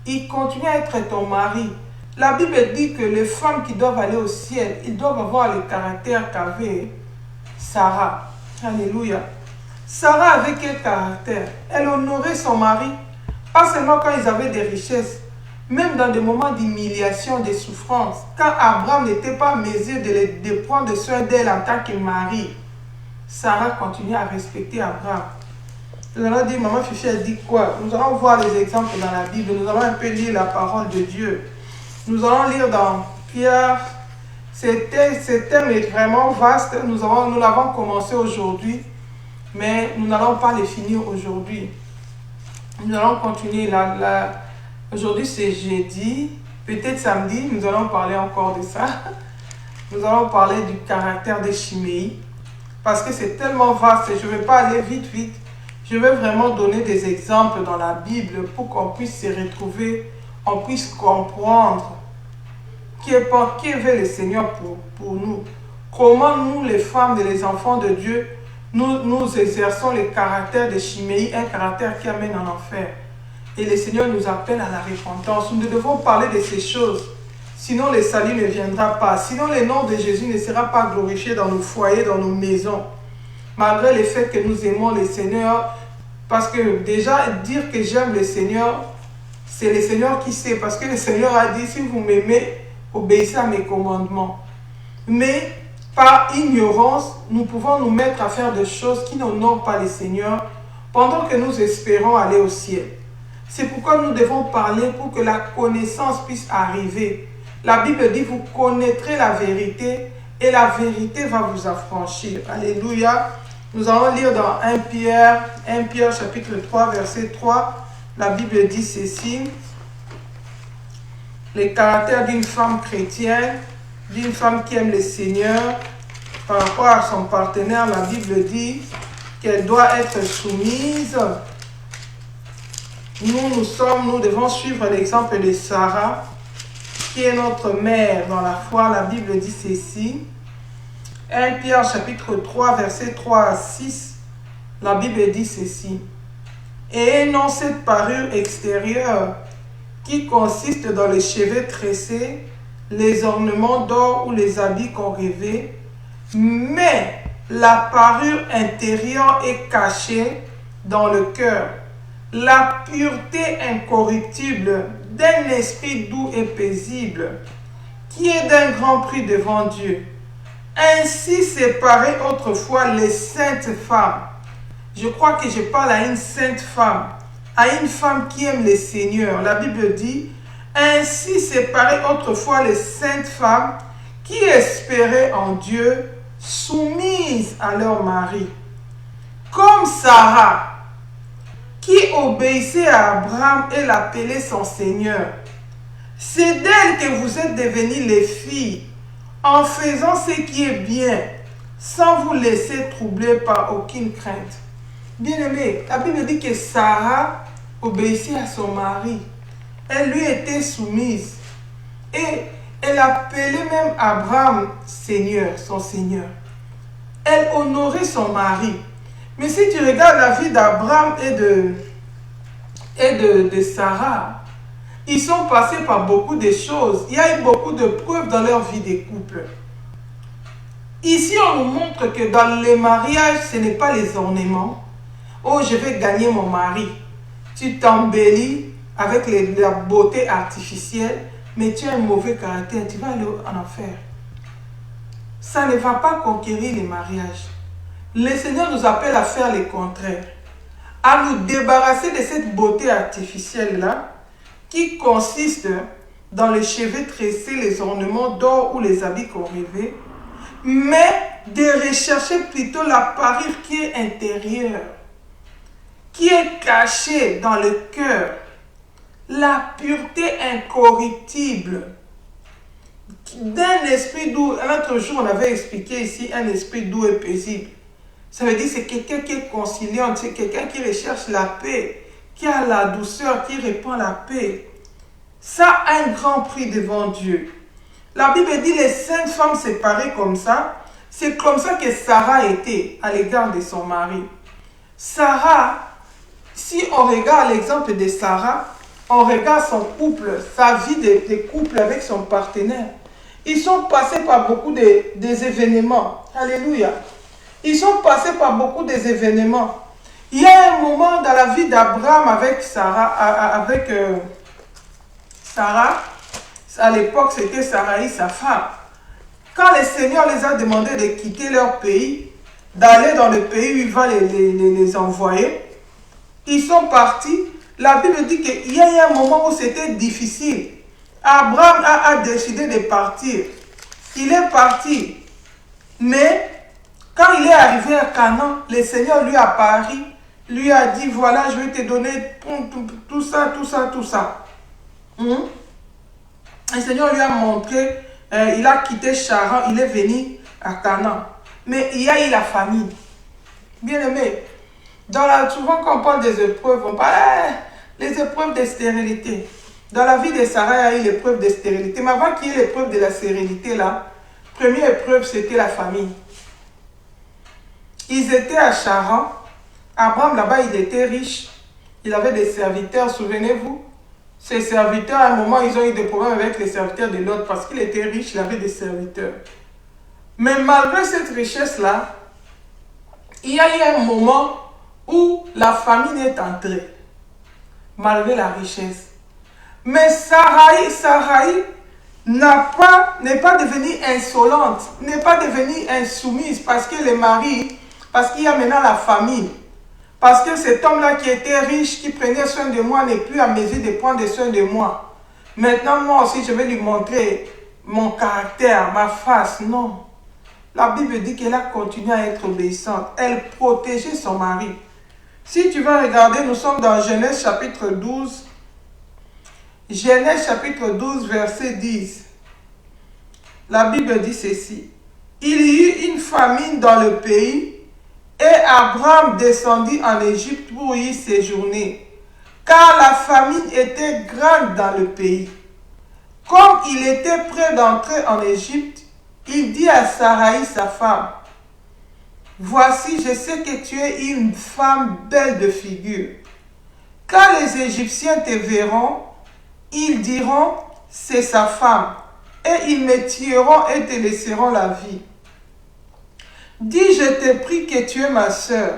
Il continue à être ton mari. La Bible dit que les femmes qui doivent aller au ciel, ils doivent avoir le caractère qu'avait Sarah. Alléluia. Sarah avait quel caractère? Elle honorait son mari, pas seulement quand ils avaient des richesses, même dans des moments d'humiliation, de souffrance. Quand Abraham n'était pas à mesure de prendre soin d'elle en tant que mari, Sarah continuait à respecter Abraham. Nous allons dire, maman Fifi, elle dit quoi? Nous allons voir les exemples dans la Bible. Nous allons un peu lire la parole de Dieu. Nous allons lire dans Pierre. Ce thème est vraiment vaste. Nous l'avons commencé aujourd'hui, mais nous n'allons pas le finir aujourd'hui. Nous allons continuer. Aujourd'hui, c'est jeudi. Peut-être samedi, nous allons parler encore de ça. Nous allons parler du caractère de Chiméi. Parce que c'est tellement vaste et je ne vais pas aller vite. Je vais vraiment donner des exemples dans la Bible pour qu'on puisse se retrouver, on puisse comprendre qui veut le Seigneur pour nous. Comment nous, les femmes et les enfants de Dieu, nous exerçons le caractère de Chiméi, un caractère qui amène en enfer. Et le Seigneur nous appelle à la repentance. Nous devons parler de ces choses. Sinon, le salut ne viendra pas. Sinon, le nom de Jésus ne sera pas glorifié dans nos foyers, dans nos maisons. Malgré le fait que nous aimons le Seigneur. Parce que déjà, dire que j'aime le Seigneur, c'est le Seigneur qui sait. Parce que le Seigneur a dit, si vous m'aimez, obéissez à mes commandements. Mais par ignorance, nous pouvons nous mettre à faire des choses qui n'honorent pas le Seigneur pendant que nous espérons aller au ciel. C'est pourquoi nous devons parler pour que la connaissance puisse arriver. La Bible dit, vous connaîtrez la vérité et la vérité va vous affranchir. Alléluia. Nous allons lire dans 1 Pierre chapitre 3, verset 3. La Bible dit ceci. Le caractère d'une femme chrétienne, d'une femme qui aime le Seigneur, par rapport à son partenaire, la Bible dit qu'elle doit être soumise. Nous devons suivre l'exemple de Sarah, qui est notre mère dans la foi. La Bible dit ceci. 1 Pierre chapitre 3, verset 3 à 6. La Bible dit ceci. Et non cette parure extérieure qui consiste dans les cheveux tressés, les ornements d'or ou les habits qu'on rêvait, mais la parure intérieure est cachée dans le cœur. La pureté incorruptible d'un esprit doux et paisible, qui est d'un grand prix devant Dieu. Ainsi séparait autrefois les saintes femmes. Je crois que je parle à une sainte femme, à une femme qui aime le Seigneur. La Bible dit, ainsi séparait autrefois les saintes femmes qui espéraient en Dieu, soumises à leur mari. Comme Sarah, qui obéissait à Abraham et l'appelait son Seigneur. C'est d'elle que vous êtes devenues les filles, en faisant ce qui est bien, sans vous laisser troubler par aucune crainte. Bien-aimé, la Bible dit que Sarah obéissait à son mari. Elle lui était soumise. Et elle appelait même Abraham Seigneur, son Seigneur. Elle honorait son mari. Mais si tu regardes la vie d'Abraham et de Sarah, ils sont passés par beaucoup de choses. Il y a eu beaucoup de preuves dans leur vie de couple. Ici, on nous montre que dans les mariages, ce n'est pas les ornements. Oh, je vais gagner mon mari. Tu t'embellis avec la beauté artificielle, mais tu as un mauvais caractère, tu vas aller en enfer. Ça ne va pas conquérir les mariages. Le Seigneur nous appelle à faire le contraire, à nous débarrasser de cette beauté artificielle-là, qui consiste dans les cheveux tressés, les ornements d'or ou les habits qu'on rêvait, mais de rechercher plutôt la parure qui est intérieure, qui est cachée dans le cœur, la pureté incorruptible, d'un esprit doux. L'autre jour, on avait expliqué ici un esprit doux et paisible. Ça veut dire que c'est quelqu'un qui est conciliant, c'est quelqu'un qui recherche la paix, qui a la douceur, qui répand la paix. Ça a un grand prix devant Dieu. La Bible dit les saintes femmes séparées comme ça. C'est comme ça que Sarah était à l'égard de son mari. Sarah, si on regarde l'exemple de Sarah, on regarde son couple, sa vie de couple avec son partenaire. Ils sont passés par beaucoup des événements. Alléluia. Ils sont passés par beaucoup des événements. Il y a un moment dans la vie d'Abraham avec Sarah, Sarah, à l'époque c'était Sarai, sa femme. Quand le Seigneur les a demandé de quitter leur pays, d'aller dans le pays où il va les envoyer, ils sont partis. La Bible dit qu'il y a eu un moment où c'était difficile. Abraham a décidé de partir. Il est parti. Mais quand il est arrivé à Canaan, le Seigneur lui a apparu, lui a dit, voilà, je vais te donner tout ça. Le Seigneur lui a montré, il a quitté Charan, il est venu à Canaan. Mais il y a eu la famine. Bien aimé, souvent quand on parle des épreuves, on parle les épreuves de stérilité. Dans la vie de Sarah, il y a eu l'épreuve de stérilité. Mais avant qu'il y ait l'épreuve de la stérilité, la première épreuve, c'était la famine. Ils étaient à Charan. Abraham, là-bas, il était riche. Il avait des serviteurs, souvenez-vous. Ces serviteurs, à un moment, ils ont eu des problèmes avec les serviteurs de l'autre parce qu'il était riche, il avait des serviteurs. Mais malgré cette richesse-là, il y a eu un moment où la famine est entrée, malgré la richesse. Mais Sarai n'est pas devenue insolente, n'est pas devenue insoumise parce que le mari, parce qu'il y a maintenant la famine. Parce que cet homme-là qui était riche, qui prenait soin de moi, n'est plus à mesure de prendre soin de moi. Maintenant, moi aussi, je vais lui montrer mon caractère, ma face. Non. La Bible dit qu'elle a continué à être obéissante. Elle protégeait son mari. Si tu vas regarder, nous sommes dans Genèse chapitre 12. Genèse chapitre 12, verset 10. La Bible dit ceci. Il y eut une famine dans le pays et Abraham descendit en Égypte pour y séjourner, car la famine était grande dans le pays. Comme il était prêt d'entrer en Égypte, il dit à Sarai, sa femme, « Voici, je sais que tu es une femme belle de figure. Quand les Égyptiens te verront, ils diront, c'est sa femme, et ils me tueront et te laisseront la vie. Dis, je te prie que tu es ma sœur,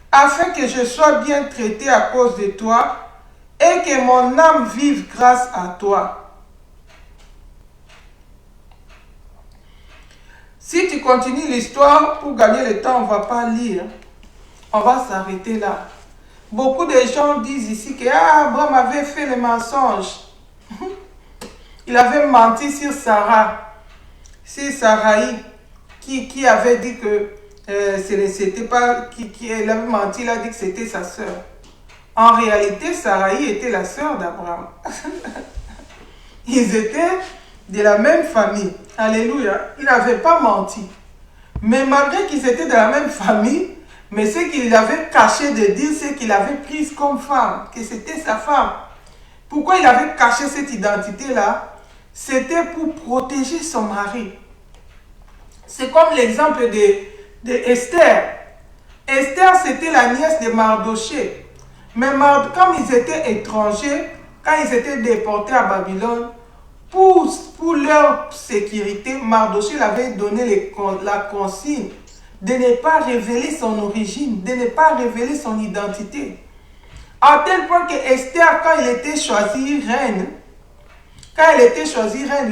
afin que je sois bien traité à cause de toi, et que mon âme vive grâce à toi. » Si tu continues l'histoire, pour gagner le temps, on ne va pas lire. On va s'arrêter là. Beaucoup de gens disent ici que Abraham avait fait le mensonge. Il avait menti sur Sarah, sur Sarai, qui avait dit que c'était pas, elle avait menti, il a dit que c'était sa sœur. En réalité, Sarai était la sœur d'Abraham. Ils étaient de la même famille. Alléluia. Il n'avait pas menti. Mais malgré qu'ils étaient de la même famille, mais ce qu'il avait caché de dire, c'est qu'il avait prise comme femme, que c'était sa femme. Pourquoi il avait caché cette identité-là? C'était pour protéger son mari. C'est comme l'exemple de Esther. Esther, c'était la nièce de Mardoché. Mais comme ils étaient étrangers, quand ils étaient déportés à Babylone, pour leur sécurité, Mardoché avait donné la consigne de ne pas révéler son origine, de ne pas révéler son identité. À tel point que Esther, quand elle était choisie reine,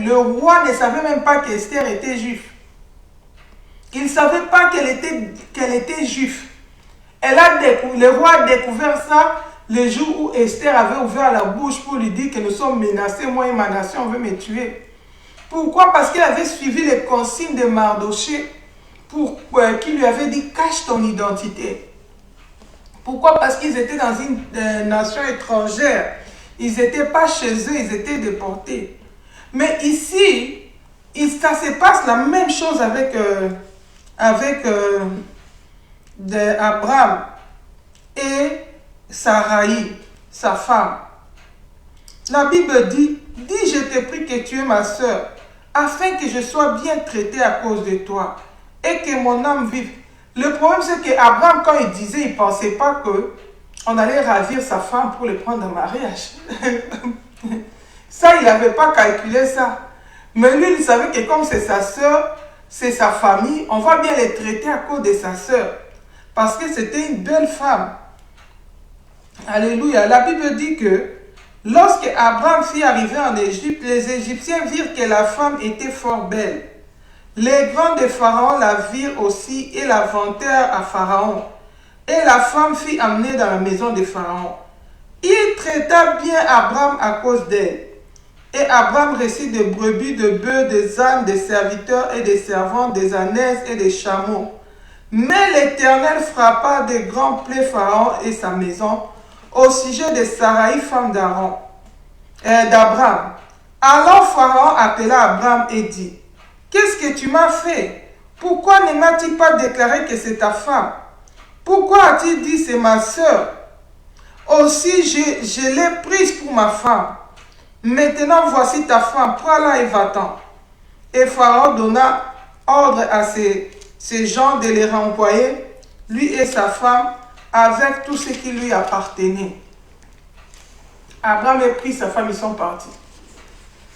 le roi ne savait même pas qu'Esther était juive. Il ne savait pas qu'elle était juive. Le roi a découvert ça le jour où Esther avait ouvert la bouche pour lui dire que nous sommes menacés, moi et ma nation, on veut me tuer. Pourquoi? Parce qu'elle avait suivi les consignes de Mardoché qui lui avait dit cache ton identité. Pourquoi? Parce qu'ils étaient dans une nation étrangère. Ils n'étaient pas chez eux, ils étaient déportés. Mais ici, ça se passe la même chose avec Abraham et Sarai, sa femme. La Bible dit, dis, je te prie que tu es ma sœur, afin que je sois bien traité à cause de toi, et que mon âme vive. Le problème, c'est qu'Abraham, quand il disait, il ne pensait pas qu'on allait ravir sa femme pour le prendre en mariage. Ça, il n'avait pas calculé ça. Mais lui, il savait que comme c'est sa sœur, c'est sa famille, on va bien les traiter à cause de sa sœur. Parce que c'était une belle femme. Alléluia. La Bible dit que lorsque Abraham fut arrivé en Égypte, les Égyptiens virent que la femme était fort belle. Les grands de Pharaon la virent aussi et la vantèrent à Pharaon. Et la femme fut amenée dans la maison de Pharaon. Il traita bien Abraham à cause d'elle. Et Abraham reçut des brebis, des bœufs, des ânes, des serviteurs et des servantes, des ânesses et des chameaux. Mais l'Éternel frappa de grands plaies Pharaon et sa maison au sujet de Sarai, femme d'Abraham. Alors Pharaon appela Abraham et dit, « Qu'est-ce que tu m'as fait? Pourquoi ne m'as-tu pas déclaré que c'est ta femme? Pourquoi as-tu dit c'est ma sœur? Aussi je l'ai prise pour ma femme. Maintenant voici ta femme, prends-la et va-t'en. » Et Pharaon donna ordre à ces gens de les renvoyer, lui et sa femme, avec tout ce qui lui appartenait. Abraham a pris sa femme, ils sont partis.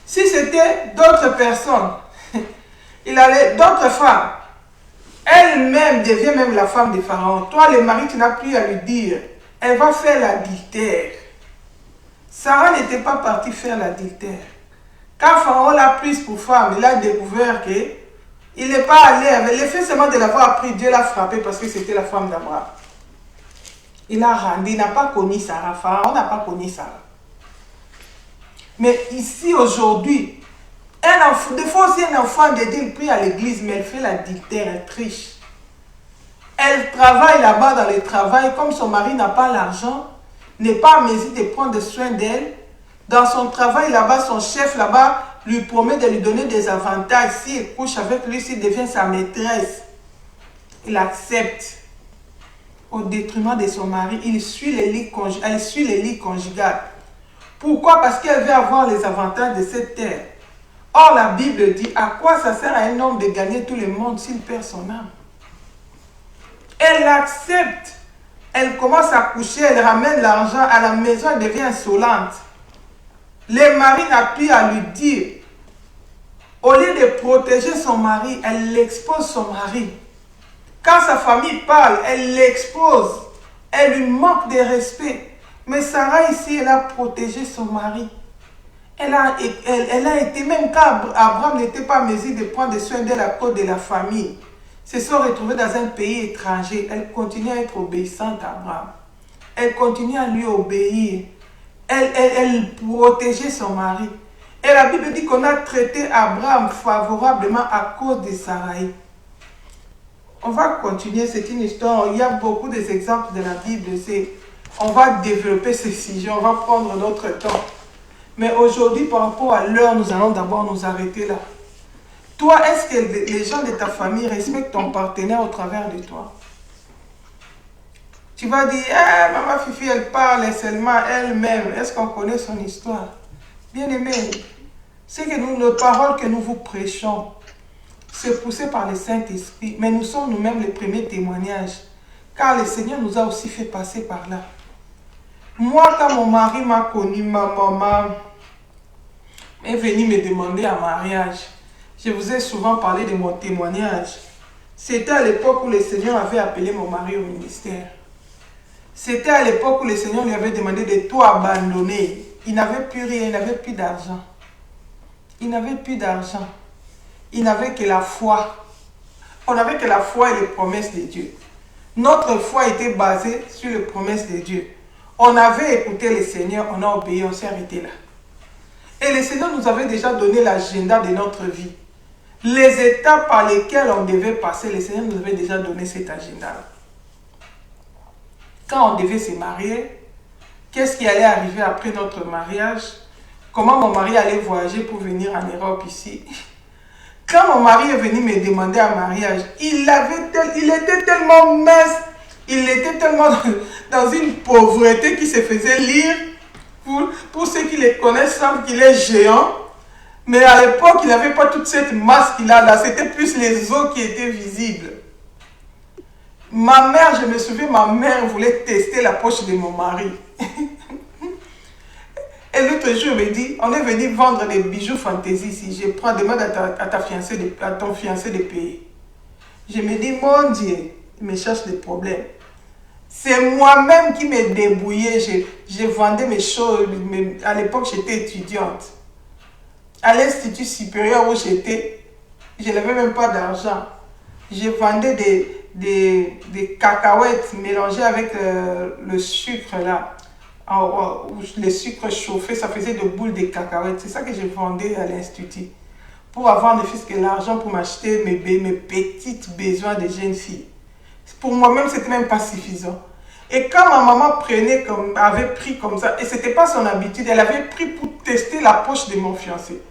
Si c'était d'autres personnes, il allait, d'autres femmes, elle-même devient même la femme de Pharaon. Toi, le mari, tu n'as plus à lui dire, elle va faire l'adultère. Sarah n'était pas partie faire l'adultère. Quand Pharaon l'a prise pour femme, il a découvert qu'il n'est pas allé avec l'effet seulement de l'avoir appris, Dieu l'a frappé parce que c'était la femme d'Abraham. Il a rendu, il n'a pas connu Sarah. Pharaon n'a pas connu Sarah. Mais ici, aujourd'hui, des fois aussi un enfant de Dieu, il prie à l'église, mais elle fait l'adultère, elle triche. Elle travaille là-bas dans le travail, comme son mari n'a pas l'argent, n'est pas en mesure de prendre soin d'elle. Dans son travail là-bas, son chef là-bas lui promet de lui donner des avantages. S'il couche avec lui, s'il devient sa maîtresse, il accepte. Au détriment de son mari, elle suit les lits conjugales. Pourquoi? Parce qu'elle veut avoir les avantages de cette terre. Or, la Bible dit, à quoi ça sert à un homme de gagner tout le monde s'il perd son âme? Elle accepte. Elle commence à coucher, elle ramène l'argent à la maison, elle devient insolente. Le mari n'a plus à lui dire. Au lieu de protéger son mari, elle expose son mari. Quand sa famille parle, elle l'expose. Elle lui manque de respect. Mais Sarah ici, elle a protégé son mari. Elle a été, même quand Abraham n'était pas en mesure de prendre soin d'elle à cause de la famille, se sont retrouvés dans un pays étranger. Elle continue à être obéissante à Abraham. Elle continue à lui obéir. Elle protégeait son mari. Et la Bible dit qu'on a traité Abraham favorablement à cause de Sarai. On va continuer, c'est une histoire. Il y a beaucoup d'exemples de la Bible. On va développer ce sujet, on va prendre notre temps. Mais aujourd'hui, par rapport à l'heure, nous allons d'abord nous arrêter là. Toi, est-ce que les gens de ta famille respectent ton partenaire au travers de toi? Tu vas dire, maman Fifi, elle parle seulement elle-même. Est-ce qu'on connaît son histoire? Bien aimé, c'est que les paroles que nous vous prêchons, c'est poussé par le Saint-Esprit. Mais nous sommes nous-mêmes les premiers témoignages. Car le Seigneur nous a aussi fait passer par là. Moi, quand mon mari m'a connu, ma maman est venue me demander un mariage. Je vous ai souvent parlé de mon témoignage. C'était à l'époque où le Seigneur avait appelé mon mari au ministère. C'était à l'époque où le Seigneur lui avait demandé de tout abandonner. Il n'avait plus rien, il n'avait plus d'argent. Il n'avait plus d'argent. Il n'avait que la foi. On n'avait que la foi et les promesses de Dieu. Notre foi était basée sur les promesses de Dieu. On avait écouté le Seigneur, on a obéi, on s'est arrêté là. Et le Seigneur nous avait déjà donné l'agenda de notre vie. Les étapes par lesquelles on devait passer, le Seigneur nous avait déjà donné cet agenda-là. Quand on devait se marier, qu'est-ce qui allait arriver après notre mariage? Comment mon mari allait voyager pour venir en Europe ici? Quand mon mari est venu me demander un mariage, il était tellement mince, il était tellement dans une pauvreté qui se faisait lire. Pour ceux qui le connaissent, savent qu'il est géant. Mais à l'époque, il n'avait pas toute cette masse qu'il a là. C'était plus les os qui étaient visibles. Ma mère, je me souviens, ma mère voulait tester la poche de mon mari. Et l'autre jour, elle me dit, on est venu vendre des bijoux fantaisie ici. Je prends, demande à ton fiancé de payer. Je me dis, mon Dieu, il me cherche des problèmes. C'est moi-même qui me débrouillais. Je vendais mes choses. À l'époque, j'étais étudiante. À l'Institut supérieur où j'étais, je n'avais même pas d'argent. Je vendais des cacahuètes mélangées avec le sucre là. Le sucre chauffé, ça faisait des boules de cacahuètes. C'est ça que je vendais à l'Institut. Pour avoir ne fût-ce que l'argent pour m'acheter mes petites besoins de jeune fille. Pour moi-même, ce n'était même pas suffisant. Et quand ma maman avait pris comme ça, et ce n'était pas son habitude, elle avait pris pour tester la poche de mon fiancé.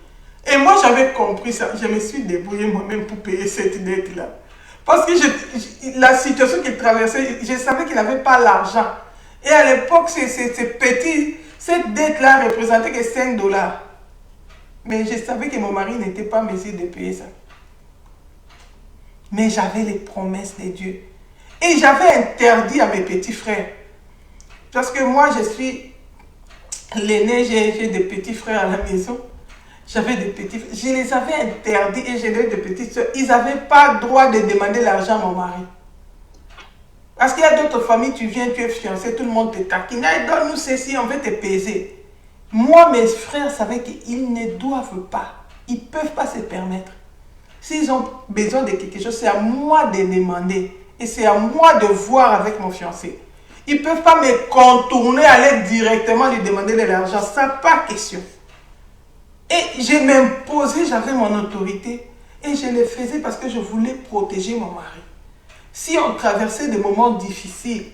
Et moi, j'avais compris ça. Je me suis débrouillée moi-même pour payer cette dette-là. Parce que la situation qu'il traversait, je savais qu'il n'avait pas l'argent. Et à l'époque, cette dette-là représentait que 5 $. Mais je savais que mon mari n'était pas en mesure de payer ça. Mais j'avais les promesses de Dieu. Et j'avais interdit à mes petits frères. Parce que moi, je suis L'aîné, j'ai des petits frères à la maison. J'avais des petits... Je les avais interdits et j'ai des petites soeurs. Ils n'avaient pas le droit de demander l'argent à mon mari. Parce qu'il y a d'autres familles, tu viens, tu es fiancé, tout le monde te taquine. Donne-nous ceci, on veut te peser. Moi, mes frères savaient qu'ils ne doivent pas. Ils ne peuvent pas se permettre. S'ils ont besoin de quelque chose, c'est à moi de demander. Et c'est à moi de voir avec mon fiancé. Ils ne peuvent pas me contourner, aller directement lui demander de l'argent. Ça n'a pas question. Et je m'imposais, j'avais mon autorité. Et je le faisais parce que je voulais protéger mon mari. Si on traversait des moments difficiles,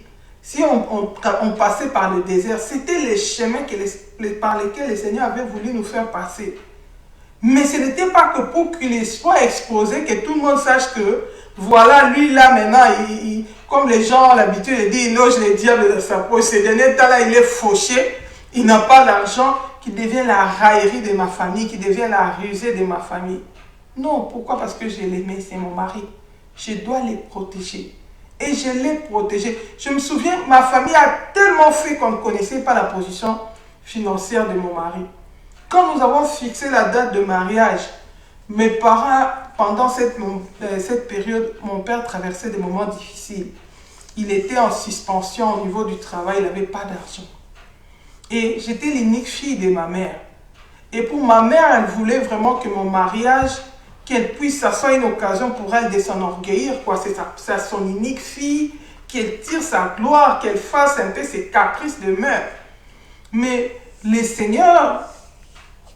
si on passait par le désert, c'était les chemins par lesquels le Seigneur avait voulu nous faire passer. Mais ce n'était pas que pour qu'il soit exposé, que tout le monde sache que, voilà, lui là maintenant, comme les gens ont l'habitude de dire, il loge les diables dans sa poche. Ces derniers temps-là, il est fauché, il n'a pas d'argent, qui devient la raillerie de ma famille, qui devient la rusée de ma famille. Non, pourquoi? Parce que je l'aimais, c'est mon mari. Je dois les protéger. Et je l'ai protégé. Je me souviens, ma famille a tellement fait qu'on ne connaissait pas la position financière de mon mari. Quand nous avons fixé la date de mariage, mes parents, pendant cette période, mon père traversait des moments difficiles. Il était en suspension au niveau du travail, il n'avait pas d'argent. Et j'étais l'unique fille de ma mère. Et pour ma mère, elle voulait vraiment que mon mariage, qu'elle puisse, ça soit une occasion pour elle de s'enorgueillir, quoi. C'est son unique fille, qu'elle tire sa gloire, qu'elle fasse un peu ses caprices de mœurs. Mais le Seigneur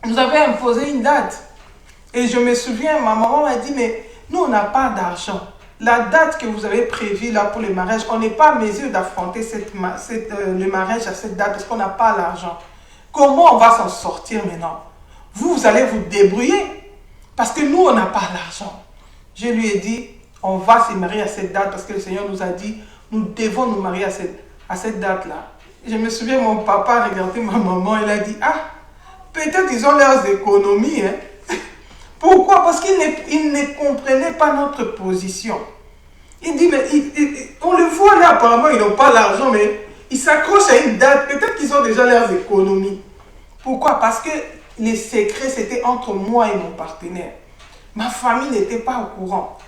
nous avait imposé une date. Et je me souviens, ma maman m'a dit, mais nous, on n'a pas d'argent. La date que vous avez prévue là pour le mariage, on n'est pas en mesure d'affronter le mariage à cette date parce qu'on n'a pas l'argent. Comment on va s'en sortir maintenant? Vous allez vous débrouiller. Parce que nous, on n'a pas l'argent. Je lui ai dit, on va se marier à cette date parce que le Seigneur nous a dit, nous devons nous marier à cette date-là. Je me souviens, mon papa a regardé ma maman, il a dit, ah, peut-être ils ont leurs économies. Hein? Pourquoi? Parce qu'ils ne comprenaient pas notre position. Il dit, mais on le voit là, apparemment, ils n'ont pas l'argent, mais ils s'accrochent à une date. Peut-être qu'ils ont déjà leurs économies. Pourquoi? Parce que les secrets, c'était entre moi et mon partenaire. Ma famille n'était pas au courant.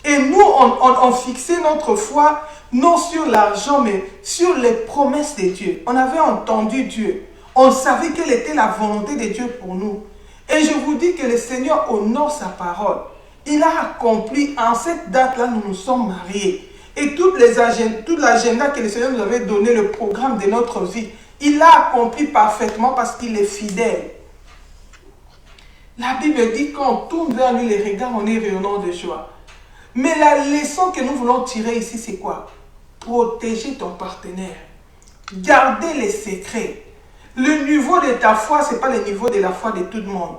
Et nous, on fixait notre foi, non sur l'argent, mais sur les promesses de Dieu. On avait entendu Dieu. On savait quelle était la volonté de Dieu pour nous. Et je vous dis que le Seigneur honore sa parole. Il a accompli, en cette date-là, nous nous sommes mariés. Et tout l'agenda que le Seigneur nous avait donné, le programme de notre vie, il l'a accompli parfaitement parce qu'il est fidèle. La Bible dit qu'on tourne vers lui les regards, on est rayonnant de joie. Mais la leçon que nous voulons tirer ici, c'est quoi? Protéger ton partenaire. Garder les secrets. Le niveau de ta foi, ce n'est pas le niveau de la foi de tout le monde.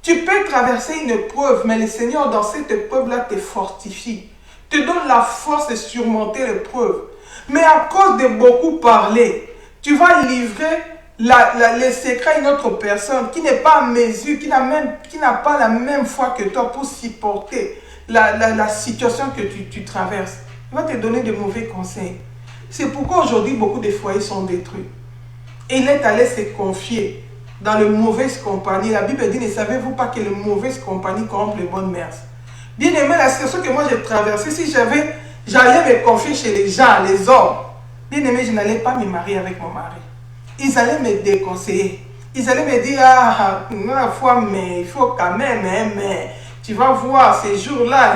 Tu peux traverser une épreuve, mais le Seigneur, dans cette épreuve-là, te fortifie. Te donne la force de surmonter l'épreuve. Mais à cause de beaucoup parler, tu vas livrer les secrets à une autre personne qui n'est pas à mesure, qui n'a pas la même foi que toi pour supporter la situation que tu traverses. Il va te donner de mauvais conseils. C'est pourquoi aujourd'hui beaucoup de foyers sont détruits. Et il est allé se confier dans les mauvaises compagnies. La Bible dit, ne savez-vous pas que les mauvaises compagnies corrompent les bonnes mœurs? Bien aimé, la situation que moi j'ai traversée, si j'allais me confier chez les gens, les hommes, bien aimé, je n'allais pas me marier avec mon mari. Ils allaient me déconseiller. Ils allaient me dire, ah, ma foi, mais il faut quand même, mais tu vas voir ces jours-là,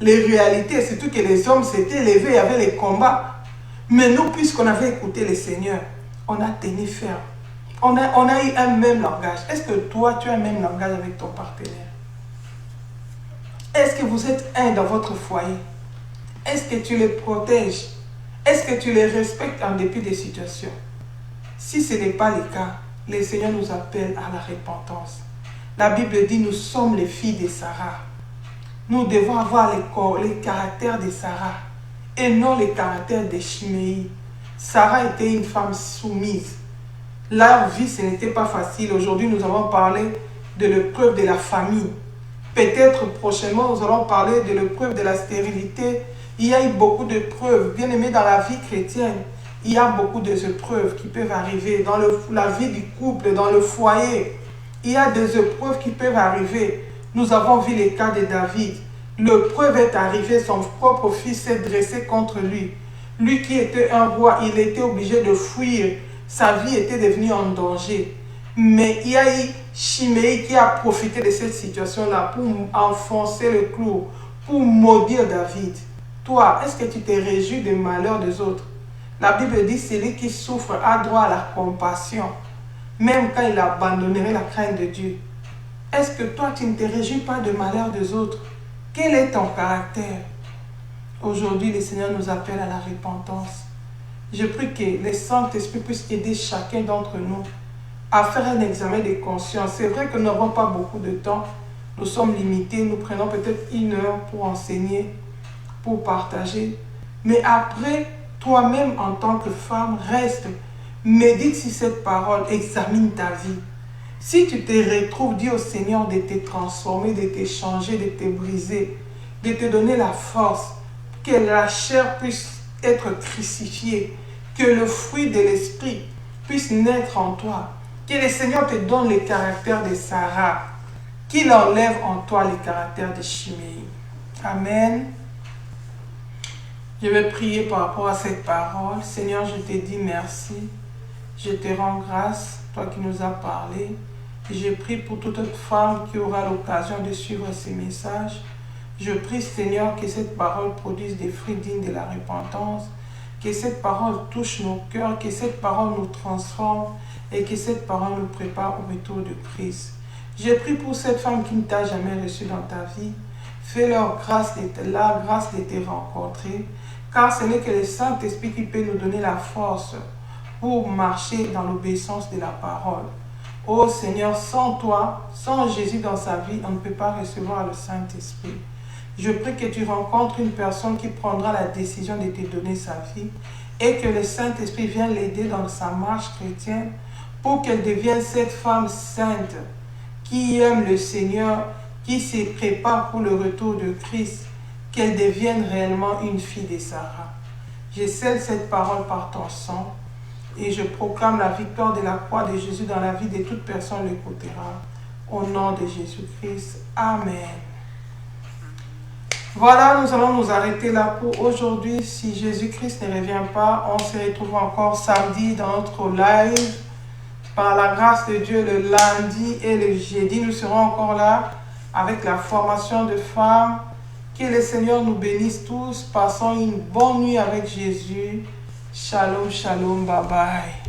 les réalités, surtout que les hommes s'étaient levés, il y avait les combats. Mais nous, puisqu'on avait écouté le Seigneur, on a tenu ferme. On a eu un même langage. Est-ce que toi, tu as un même langage avec ton partenaire? Est-ce que vous êtes un dans votre foyer? Est-ce que tu les protèges? Est-ce que tu les respectes en dépit des situations? Si ce n'est pas le cas, le Seigneur nous appelle à la repentance. La Bible dit, nous sommes les filles de Sarah. Nous devons avoir les caractères de Sarah et non les caractères de Chiméi. Sarah était une femme soumise. Leur vie, ce n'était pas facile. Aujourd'hui, nous avons parlé de l'épreuve de la famille. Peut-être prochainement, nous allons parler de l'épreuve de la stérilité. Il y a eu beaucoup d'épreuves, bien aimées, dans la vie chrétienne. il y a beaucoup d'épreuves qui peuvent arriver dans la vie du couple, dans le foyer. Il y a des épreuves qui peuvent arriver. Nous avons vu les cas de David. L'épreuve est arrivée, son propre fils s'est dressé contre lui. Lui qui était un roi, il était obligé de fuir. Sa vie était devenue en danger. Mais il y a eu Chiméi qui a profité de cette situation-là pour enfoncer le clou, pour maudire David. Toi, est-ce que tu te réjouis des malheurs des autres? La Bible dit, celui qui souffre a droit à la compassion, même quand il abandonnerait la crainte de Dieu. Est-ce que toi, tu ne te réjouis pas des malheurs des autres? Quel est ton caractère? Aujourd'hui, le Seigneur nous appelle à la repentance. Je prie que le Saint-Esprit puisse aider chacun d'entre nous à faire un examen de conscience. C'est vrai que nous n'avons pas beaucoup de temps. Nous sommes limités. Nous prenons peut-être 1 heure pour enseigner, pour partager. Mais après, toi-même en tant que femme, reste. Médite sur cette parole. Examine ta vie. Si tu te retrouves, dis au Seigneur de te transformer, de te changer, de te briser, de te donner la force, que la chair puisse être crucifiée, que le fruit de l'esprit puisse naître en toi, que le Seigneur te donne le caractère de Sarah, qu'il enlève en toi le caractère de Chiméi. Amen. Je vais prier par rapport à cette parole. Seigneur, je te dis merci. Je te rends grâce, toi qui nous as parlé. Et je prie pour toute femme qui aura l'occasion de suivre ces messages. Je prie, Seigneur, que cette parole produise des fruits dignes de la repentance, que cette parole touche nos cœurs, que cette parole nous transforme et que cette parole nous prépare au retour de Christ. Je prie pour cette femme qui ne t'a jamais reçu dans ta vie. Fais-leur la grâce de te rencontrer, car ce n'est que le Saint-Esprit qui peut nous donner la force pour marcher dans l'obéissance de la parole. Ô Seigneur, sans toi, sans Jésus dans sa vie, on ne peut pas recevoir le Saint-Esprit. Je prie que tu rencontres une personne qui prendra la décision de te donner sa vie et que le Saint-Esprit vienne l'aider dans sa marche chrétienne pour qu'elle devienne cette femme sainte qui aime le Seigneur, qui se prépare pour le retour de Christ, qu'elle devienne réellement une fille de Sarah. Je scelle cette parole par ton sang et je proclame la victoire de la croix de Jésus dans la vie de toute personne l'écoutera. Au nom de Jésus-Christ. Amen. Voilà, nous allons nous arrêter là pour aujourd'hui. Si Jésus-Christ ne revient pas, on se retrouve encore samedi dans notre live. Par la grâce de Dieu, le lundi et le jeudi, nous serons encore là avec la formation de femmes. Que le Seigneur nous bénisse tous. Passons une bonne nuit avec Jésus. Shalom, shalom, bye bye.